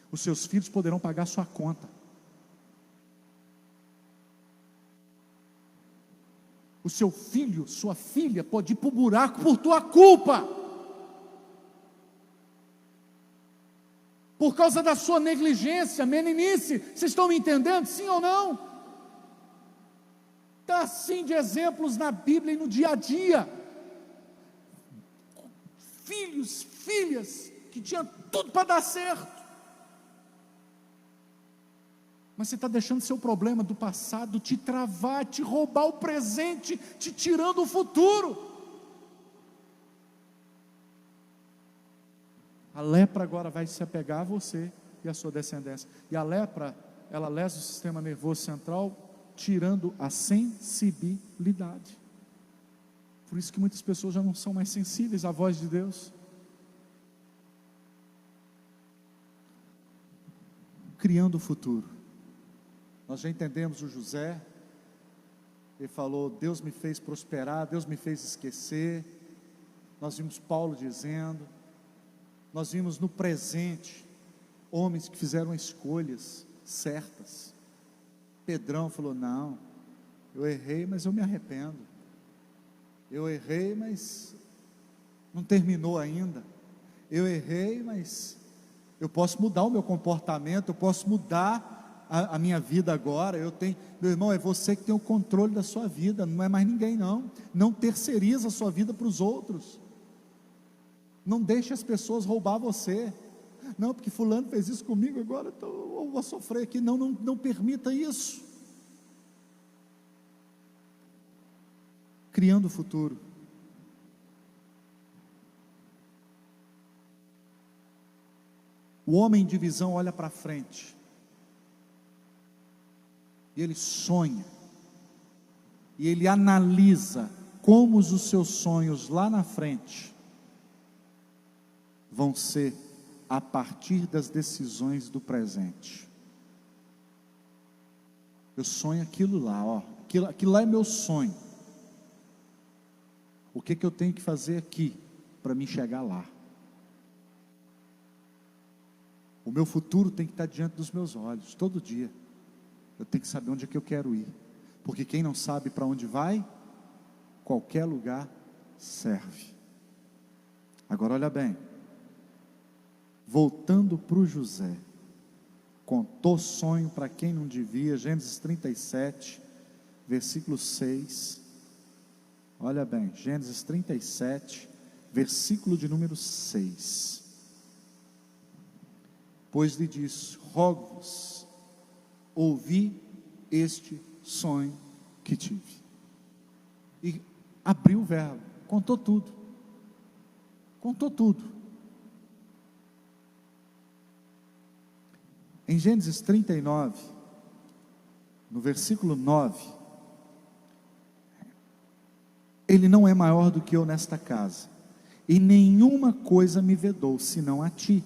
Os seus filhos poderão pagar sua conta. O seu filho, sua filha pode ir para o buraco por tua culpa, por causa da sua negligência, meninice. Vocês estão me entendendo, sim ou não? Está assim de exemplos na Bíblia e no dia a dia. Filhos, filhas, que tinham tudo para dar certo, mas você está deixando seu problema do passado te travar, te roubar o presente, te tirando o futuro. A lepra agora vai se apegar a você e a sua descendência, e a lepra, ela lesa o sistema nervoso central, tirando a sensibilidade. Por isso que muitas pessoas já não são mais sensíveis à voz de Deus. Criando o futuro. Nós já entendemos o José. Ele falou: Deus me fez prosperar, Deus me fez esquecer. Nós vimos Paulo dizendo. Nós vimos no presente homens que fizeram escolhas certas. Pedrão falou: não, eu errei, mas eu me arrependo. Eu errei, mas não terminou ainda. Eu errei, mas eu posso mudar o meu comportamento, eu posso mudar a minha vida agora. Meu irmão, é você que tem o controle da sua vida, não é mais ninguém não. Não terceiriza a sua vida para os outros. Não deixe as pessoas roubar você. Não, porque fulano fez isso comigo, agora eu vou sofrer aqui. Não, não, não permita isso. Criando o futuro. O homem de visão olha para frente. E ele sonha. E ele analisa como os seus sonhos lá na frente vão ser a partir das decisões do presente. Eu sonho aquilo lá, ó. Aquilo lá é meu sonho. O que eu tenho que fazer aqui para me chegar lá? O meu futuro tem que estar diante dos meus olhos, todo dia. Eu tenho que saber onde é que eu quero ir. Porque quem não sabe para onde vai, qualquer lugar serve. Agora olha bem. Voltando para o José. Contou sonho para quem não devia. Gênesis 37, versículo 6. Olha bem, Gênesis 37, versículo de número 6. Pois lhe disse: rogo-vos, ouvi este sonho que tive. E abriu o verbo, contou tudo. Contou tudo. Em Gênesis 39, no versículo 9, ele não é maior do que eu nesta casa, e nenhuma coisa me vedou, senão a ti,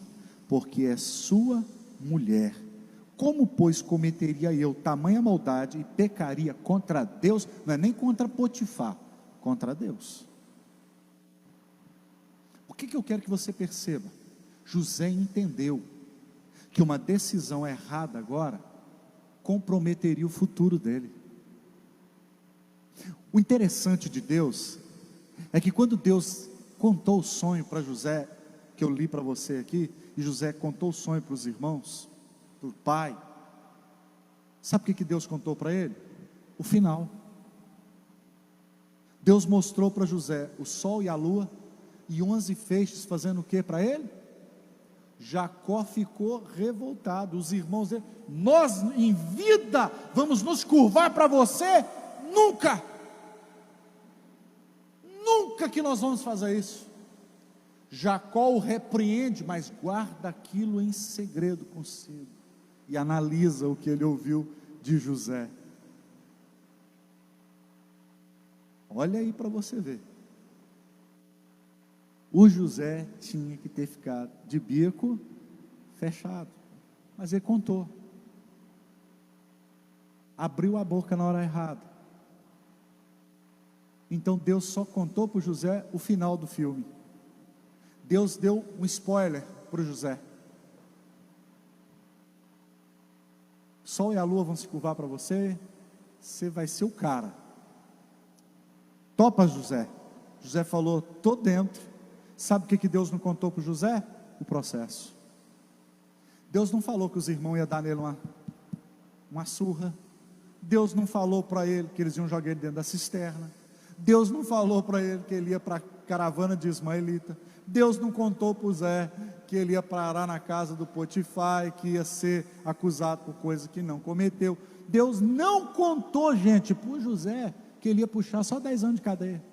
porque é sua mulher. Como, pois, cometeria eu tamanha maldade e pecaria contra Deus? Não é nem contra Potifar, contra Deus. O que eu quero que você perceba? José entendeu que uma decisão errada agora comprometeria o futuro dele. O interessante de Deus é que quando Deus contou o sonho para José, que eu li para você aqui, e José contou o sonho para os irmãos, para o pai, sabe o que Deus contou para ele? O final. Deus mostrou para José o sol e a lua, e 11 feixes fazendo o que para ele? Jacó ficou revoltado. Os irmãos dele: nós em vida vamos nos curvar para você? Nunca! Nunca que nós vamos fazer isso. Jacó o repreende, mas guarda aquilo em segredo consigo, e analisa o que ele ouviu de José. Olha aí para você ver. O José tinha que ter ficado de bico fechado, mas ele contou. Abriu a boca na hora errada. Então Deus só contou para o José o final do filme. Deus deu um spoiler para o José. O sol e a lua vão se curvar para você, você vai ser o cara. Topa, José? José falou: estou dentro. Sabe o que Deus não contou para o José? O processo. Deus não falou que os irmãos iam dar nele uma surra. Deus não falou para ele que eles iam jogar ele dentro da cisterna. Deus não falou para ele que ele ia para a caravana de Ismaelita. Deus não contou para o Zé que ele ia parar na casa do Potifar e que ia ser acusado por coisa que não cometeu. Deus não contou, gente, para o José que ele ia puxar só 10 anos de cadeia.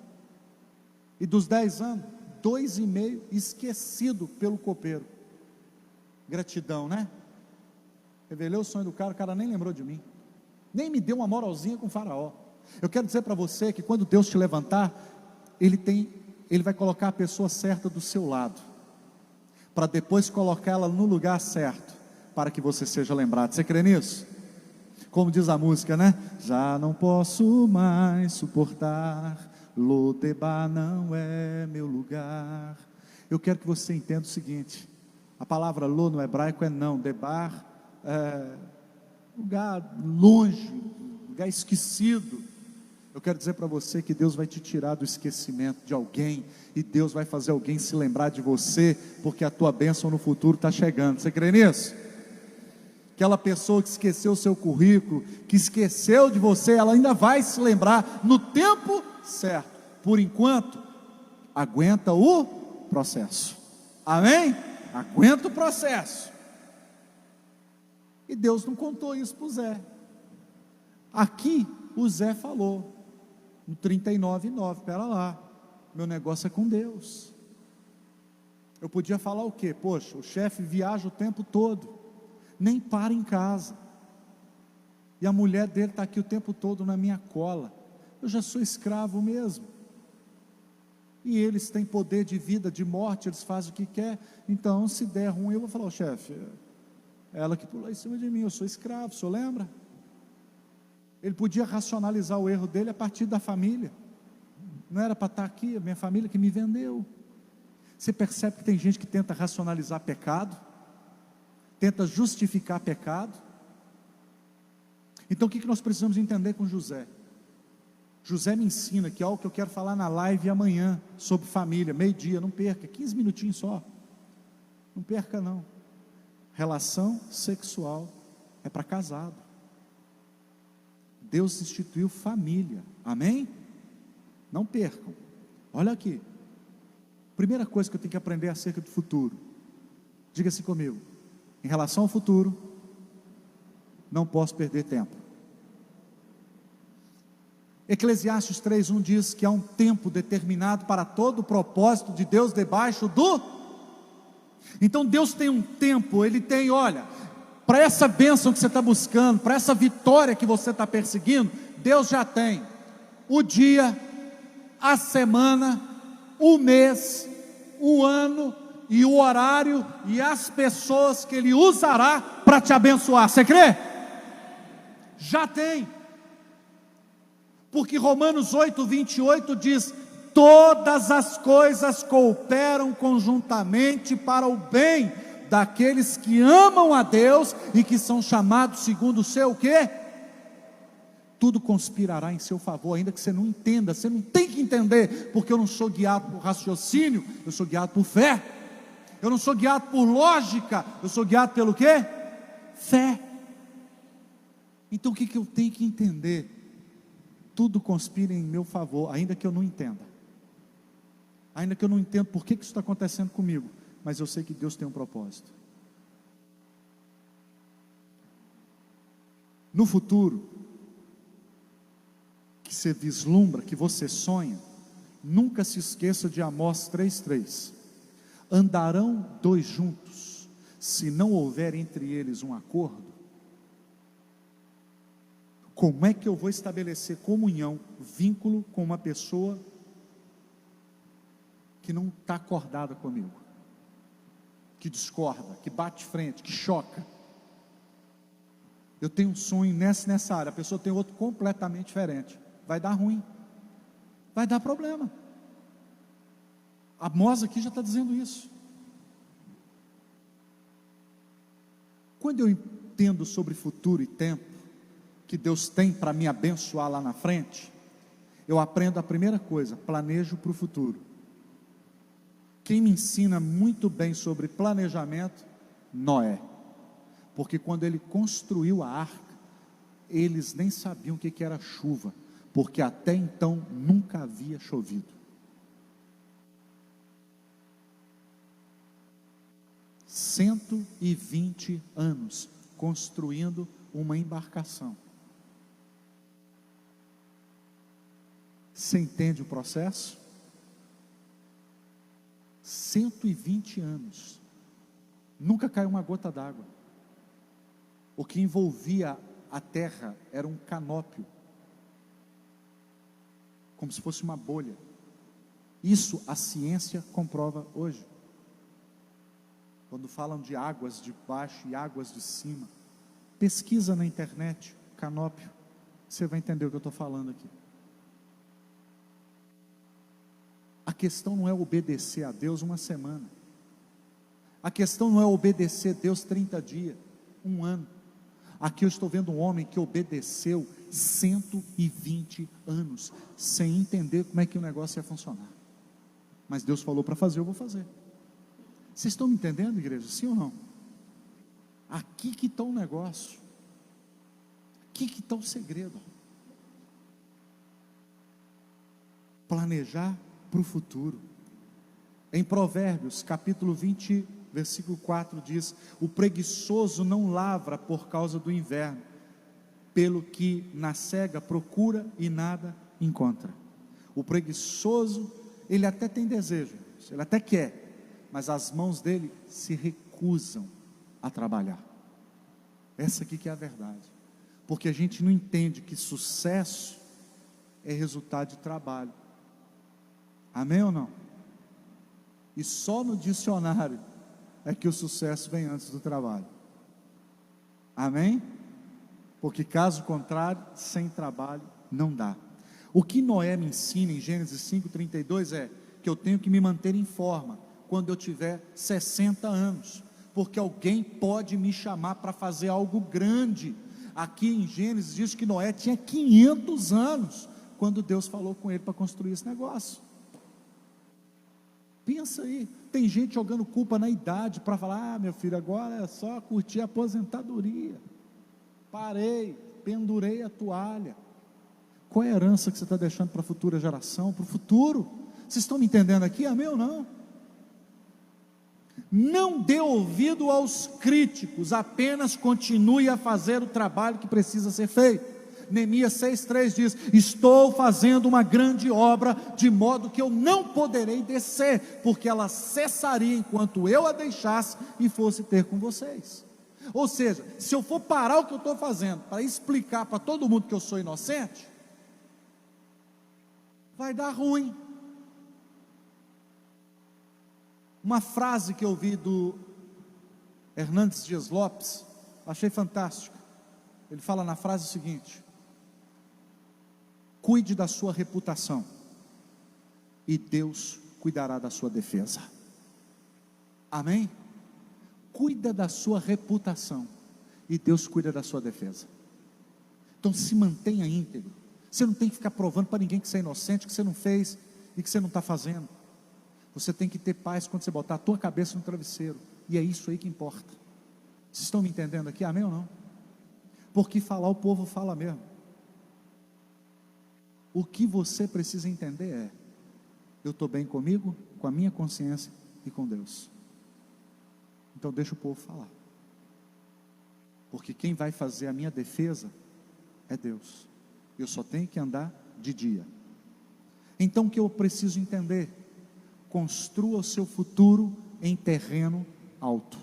E dos 10 anos, 2,5 esquecido pelo copeiro. Gratidão, né? Revelei o sonho do cara, o cara nem lembrou de mim, nem me deu uma moralzinha com o faraó. Eu quero dizer para você que quando Deus te levantar, Ele vai colocar a pessoa certa do seu lado, para depois colocá-la no lugar certo, para que você seja lembrado. Você crê nisso? Como diz a música, né? Já não posso mais suportar, Lodebar não é meu lugar. Eu quero que você entenda o seguinte: a palavra lo no hebraico é não, Debar é lugar longe, lugar esquecido. Eu quero dizer para você que Deus vai te tirar do esquecimento de alguém, e Deus vai fazer alguém se lembrar de você, porque a tua bênção no futuro está chegando. Você crê nisso? Aquela pessoa que esqueceu o seu currículo, que esqueceu de você, ela ainda vai se lembrar no tempo certo. Por enquanto, aguenta o processo. Amém? aguenta o processo. E Deus não contou isso para o Zé. Aqui o Zé falou, no 39:9, espera lá, meu negócio é com Deus. Eu podia falar o quê? Poxa, o chefe viaja o tempo todo, nem para em casa, e a mulher dele está aqui o tempo todo na minha cola, eu já sou escravo mesmo, e eles têm poder de vida, de morte, eles fazem o que quer. Então se der ruim, eu vou falar: o chefe, é ela que pulou em cima de mim, eu sou escravo, o senhor lembra? Ele podia racionalizar o erro dele a partir da família, não era para estar aqui, a minha família que me vendeu. Você percebe que tem gente que tenta racionalizar pecado, tenta justificar pecado. Então o que nós precisamos entender com José? José me ensina que é algo que eu quero falar na live amanhã, sobre família, meio-dia, não perca, 15 minutinhos só, não perca não. Relação sexual é para casado. Deus instituiu família, amém? Não percam. Olha aqui, primeira coisa que eu tenho que aprender acerca do futuro, diga assim comigo: em relação ao futuro, não posso perder tempo. Eclesiastes 3:1 diz que há um tempo determinado para todo o propósito de Deus debaixo do... Então Deus tem um tempo, Ele tem, olha, para essa bênção que você está buscando, para essa vitória que você está perseguindo, Deus já tem o dia, a semana, o mês, o ano e o horário e as pessoas que Ele usará para te abençoar. Você crê? Já tem. Porque Romanos 8:28 diz: todas as coisas cooperam conjuntamente para o bem daqueles que amam a Deus e que são chamados segundo o seu quê? Tudo conspirará em seu favor, ainda que você não entenda. Você não tem que entender, porque eu não sou guiado por raciocínio, eu sou guiado por fé. Eu não sou guiado por lógica, eu sou guiado pelo quê? Fé. Então o que eu tenho que entender? Tudo conspira em meu favor, ainda que eu não entenda. Ainda que eu não entenda por que isso está acontecendo comigo, mas eu sei que Deus tem um propósito. No futuro, que você vislumbra, que você sonha, nunca se esqueça de Amós 3:3. Andarão dois juntos, se não houver entre eles um acordo? Como é que eu vou estabelecer comunhão, vínculo com uma pessoa que não está acordada comigo, que discorda, que bate frente, que choca? Eu tenho um sonho nessa área, a pessoa tem outro completamente diferente. Vai dar ruim, vai dar problema. Amós aqui já está dizendo isso. Quando eu entendo sobre futuro e tempo, que Deus tem para me abençoar lá na frente, eu aprendo a primeira coisa: planejo para o futuro. Quem me ensina muito bem sobre planejamento? Noé. Porque quando ele construiu a arca, eles nem sabiam o que era chuva, porque até então nunca havia chovido. 120 anos construindo uma embarcação. Você entende o processo? 120 anos, nunca caiu uma gota d'água. O que envolvia a terra era um canópio, como se fosse uma bolha. Isso a ciência comprova hoje. Quando falam de águas de baixo e águas de cima, pesquisa na internet, canópio, você vai entender o que eu estou falando aqui. A questão não é obedecer a Deus uma semana. A questão não é obedecer a Deus 30 dias, um ano. Aqui eu estou vendo um homem que obedeceu 120 anos, sem entender como é que o negócio ia funcionar. Mas Deus falou para fazer, eu vou fazer. Vocês estão me entendendo, igreja? Sim ou não? Aqui que está o negócio. Aqui que está o segredo. Planejar para o futuro. Em Provérbios capítulo 20, versículo 4 diz: o preguiçoso não lavra por causa do inverno, pelo que na cega procura e nada encontra. O preguiçoso, ele até tem desejo, ele até quer, mas as mãos dele se recusam a trabalhar. Essa aqui que é a verdade, porque a gente não entende que sucesso é resultado de trabalho. Amém ou não? E só no dicionário é que o sucesso vem antes do trabalho. Amém? Porque caso contrário, sem trabalho não dá. O que Noé me ensina em Gênesis 5:32 é que eu tenho que me manter em forma quando eu tiver 60 anos, porque alguém pode me chamar para fazer algo grande. Aqui em Gênesis diz que Noé tinha 500 anos quando Deus falou com ele para construir esse negócio. Pensa aí, tem gente jogando culpa na idade para falar: meu filho, agora é só curtir a aposentadoria, parei, pendurei a toalha. Qual é a herança que você está deixando para a futura geração, para o futuro? Vocês estão me entendendo aqui, amém ou não? Não dê ouvido aos críticos, apenas continue a fazer o trabalho que precisa ser feito. Neemias 6:3 diz: estou fazendo uma grande obra, de modo que eu não poderei descer, porque ela cessaria enquanto eu a deixasse e fosse ter com vocês. Ou seja, se eu for parar o que eu estou fazendo para explicar para todo mundo que eu sou inocente, vai dar ruim. Uma frase que eu vi do Hernandes Dias Lopes, achei fantástico. Ele fala na frase o seguinte: cuide da sua reputação, e Deus cuidará da sua defesa. Amém? Cuida da sua reputação, e Deus cuida da sua defesa. Então se mantenha íntegro. Você não tem que ficar provando para ninguém que você é inocente, que você não fez e que você não está fazendo. Você tem que ter paz quando você botar a tua cabeça no travesseiro, e é isso aí que importa. Vocês estão me entendendo aqui, amém ou não? Porque falar, o povo fala mesmo. O que você precisa entender é: eu estou bem comigo, com a minha consciência e com Deus. Então deixa o povo falar, porque quem vai fazer a minha defesa é Deus. Eu só tenho que andar de dia. Então o que eu preciso entender? Construa o seu futuro em terreno alto.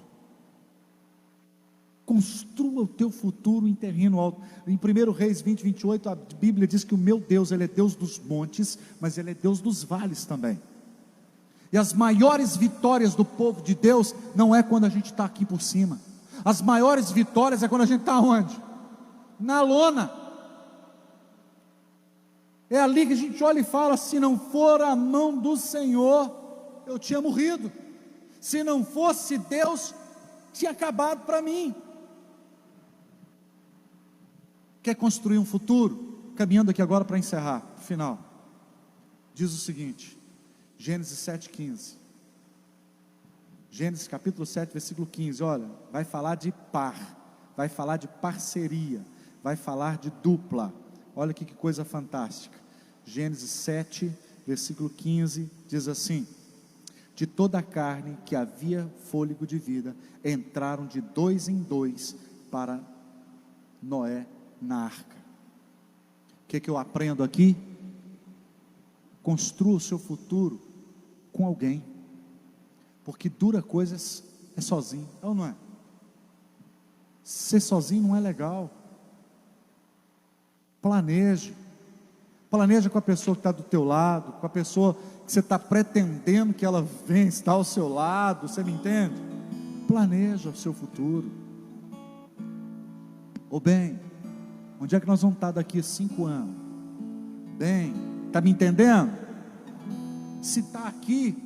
Construa o teu futuro em terreno alto. Em 1 Reis 20:28, a Bíblia diz que o meu Deus, Ele é Deus dos montes, mas Ele é Deus dos vales também. E as maiores vitórias do povo de Deus, não é quando a gente está aqui por cima. As maiores vitórias é quando a gente está onde? Na lona. É ali que a gente olha e fala: se não for a mão do Senhor, eu tinha morrido. Se não fosse Deus, tinha acabado para mim. Quer construir um futuro? Caminhando aqui agora para encerrar, final. Diz o seguinte, Gênesis 7:15. Gênesis capítulo 7, versículo 15. Olha, vai falar de par, vai falar de parceria, vai falar de dupla. Olha aqui que coisa fantástica. Gênesis 7, versículo 15, diz assim: de toda a carne que havia fôlego de vida, entraram de 2 em 2 para Noé na arca. O que eu aprendo aqui? Construa o seu futuro com alguém, porque dura coisas é sozinho, ou não é? Ser sozinho não é legal. Planeje com a pessoa que está do teu lado, com a pessoa que você está pretendendo que ela venha estar ao seu lado, você me entende? Planeja o seu futuro. Ou bem, onde é que nós vamos estar daqui a 5 anos? Bem, está me entendendo? Se está aqui,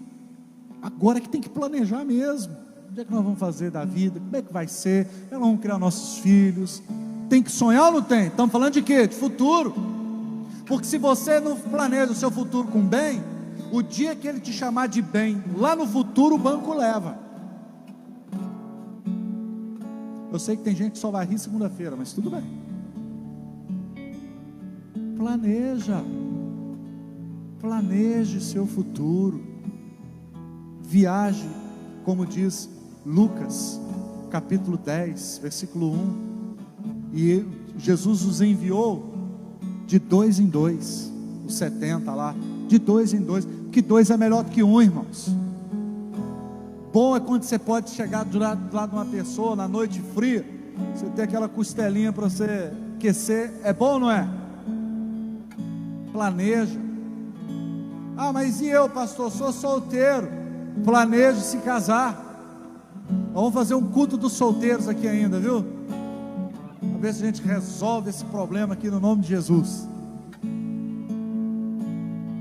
agora é que tem que planejar mesmo. Onde é que nós vamos fazer da vida? Como é que vai ser? Como é que nós vamos criar nossos filhos? Tem que sonhar ou não tem? Estamos falando de quê? De futuro. Porque se você não planeja o seu futuro com bem, o dia que ele te chamar de bem, lá no futuro o banco leva. Eu sei que tem gente que só vai rir segunda-feira, mas tudo bem. Planeje seu futuro. Viaje, como diz Lucas, capítulo 10, versículo 1. E Jesus os enviou de 2 em 2, os 70 lá, de 2 em 2, porque 2 é melhor do que 1, irmãos. Bom é quando você pode chegar do lado de uma pessoa na noite fria, você tem aquela costelinha para você aquecer, é bom, não é? Planeja. Ah, mas e eu, pastor, sou solteiro. Planeja se casar. Vamos fazer um culto dos solteiros aqui ainda, viu? Vamos ver se a gente resolve esse problema aqui no nome de Jesus.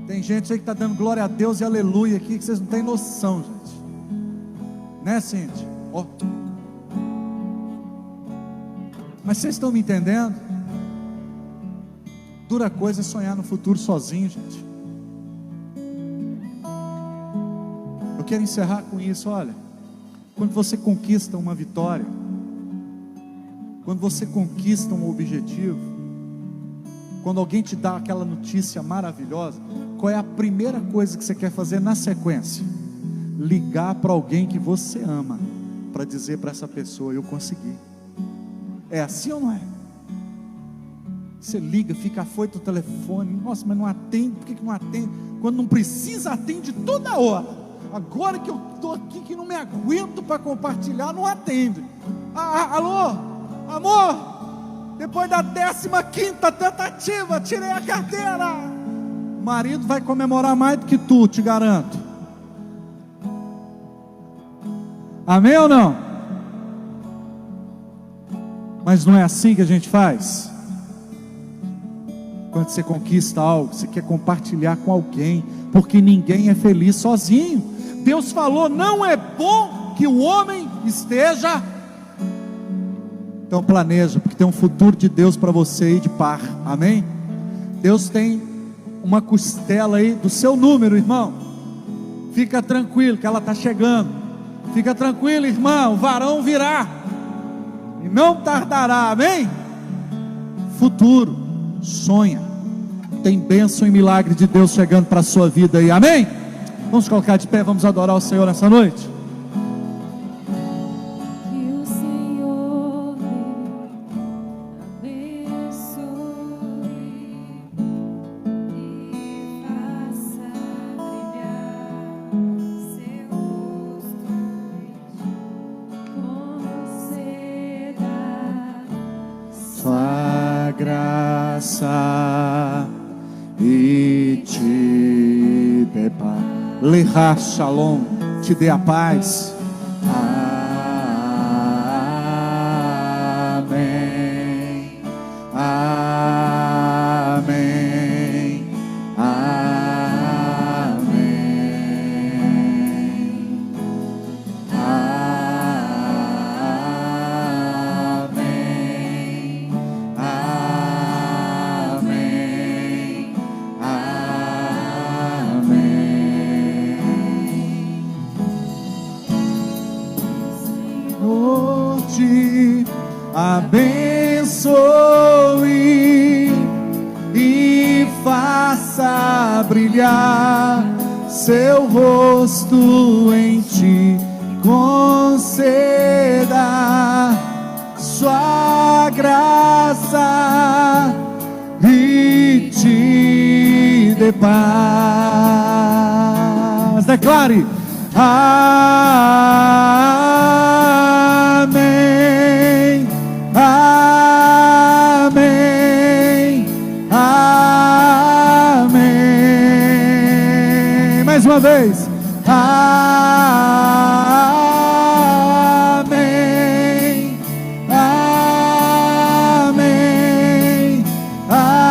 Tem gente aí que está dando glória a Deus e aleluia aqui, que vocês não têm noção, gente. Né, Cíntia? Oh. Mas vocês estão me entendendo? Dura coisa é sonhar no futuro sozinho, gente. Eu quero encerrar com isso, olha. Quando você conquista uma vitória, quando você conquista um objetivo, quando alguém te dá aquela notícia maravilhosa, qual é a primeira coisa que você quer fazer na sequência? Ligar para alguém que você ama, para dizer para essa pessoa: eu consegui. É assim ou não é? Você liga, fica afoito o telefone, nossa, mas não atende, por que não atende? Quando não precisa, atende toda hora. Agora que eu estou aqui, que não me aguento para compartilhar, não atende. Alô, amor, depois da 15ª tentativa, tirei a carteira. O marido vai comemorar mais do que tu, te garanto. Amém ou não? Mas não é assim que a gente faz? Quando você conquista algo, você quer compartilhar com alguém, porque ninguém é feliz sozinho. Deus falou: não é bom que o homem esteja. Então planeja, porque tem um futuro de Deus para você aí de par. Amém? Deus tem uma costela aí do seu número, irmão. Fica tranquilo que ela está chegando. Fica tranquilo, irmão, o varão virá e não tardará. Amém? Futuro, sonha. Tem bênção e milagre de Deus chegando para a sua vida aí. Amém? Vamos colocar de pé, vamos adorar o Senhor nessa noite. Que o Senhor me abençoe e faça brilhar seu rosto, conceda Sua graça e te dê paz. Leha Shalom, te dê a paz. Amém. Amém. Amém. Amém. Amém. Senhor te abençoe e faça brilhar seu rosto em ti, conceda sua graça e te dê paz. Declare: amém, amém, amém. Mais uma vez: amém, amém, amém.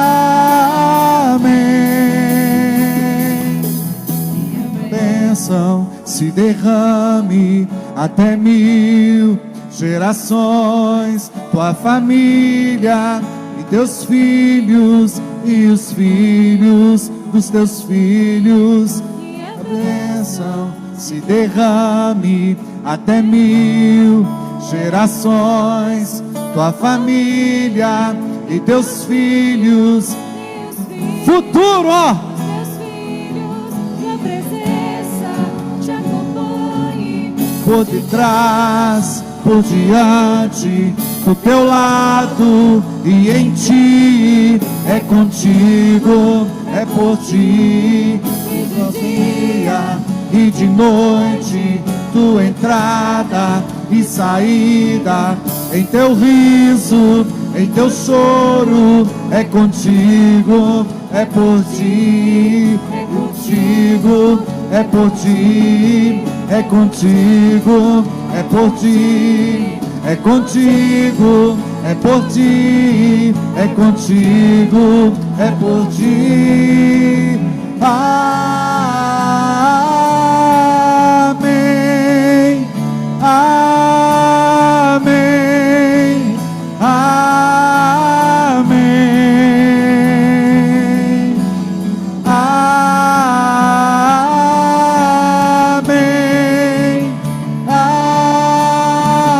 Bênção se derrame até 1000 gerações, tua família e teus filhos e os filhos dos teus filhos. A bênção se derrame até 1000 gerações, tua família e teus filhos. Futuro, ó. por detrás, por diante, do teu lado e em ti. É contigo, é por ti. E de dia e de noite, tua entrada e saída, em teu riso, em teu choro, é contigo, é por ti, é contigo, é por ti, é contigo, é por ti, é contigo, é por ti, é contigo, é por ti. Amém, amém, amém, amém,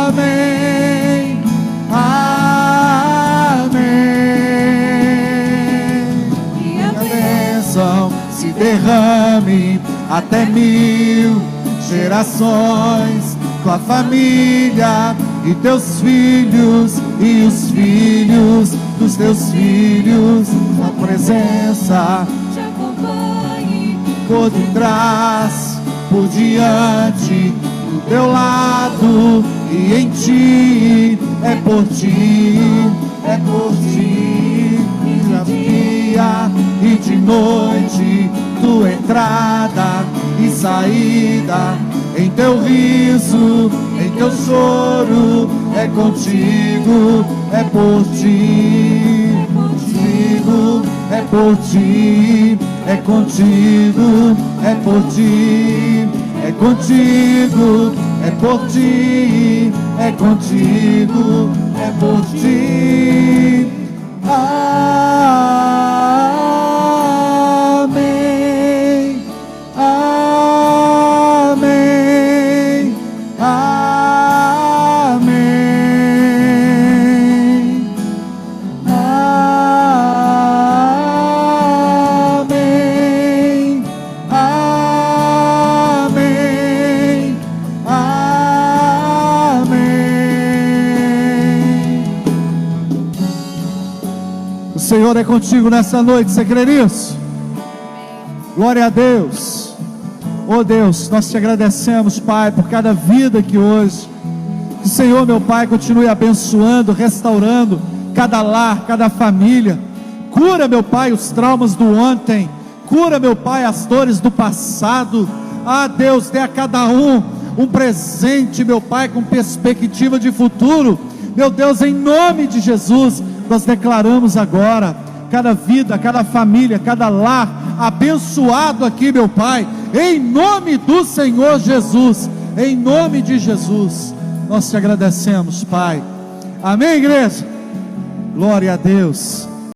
amém, amém. E A bênção se derrame até 1000 gerações, tua família e teus filhos e os filhos dos teus filhos. Tua presença te acompanhe por detrás, por diante, do teu lado e em ti. É por ti, é por ti. De dia e de noite, tua entrada e saída, em teu riso, em teu choro, é contigo, é por ti, é contigo, é por ti, é contigo, é por ti, é contigo, é por ti, é contigo, é por ti. Amém, amém, amém, amém, amém, amém. O Senhor é contigo nessa noite, você crê nisso? Glória a Deus. Oh Deus, nós te agradecemos, Pai, por cada vida que hoje, que o Senhor, meu Pai, continue abençoando, restaurando cada lar, cada família. Cura, meu Pai, os traumas do ontem. Cura, meu Pai, as dores do passado. Ah, Deus, dê a cada um presente, meu Pai, com perspectiva de futuro. Meu Deus, em nome de Jesus, nós declaramos agora cada vida, cada família, cada lar abençoado aqui, meu Pai, em nome do Senhor Jesus, em nome de Jesus, nós te agradecemos, Pai. Amém, igreja? Glória a Deus.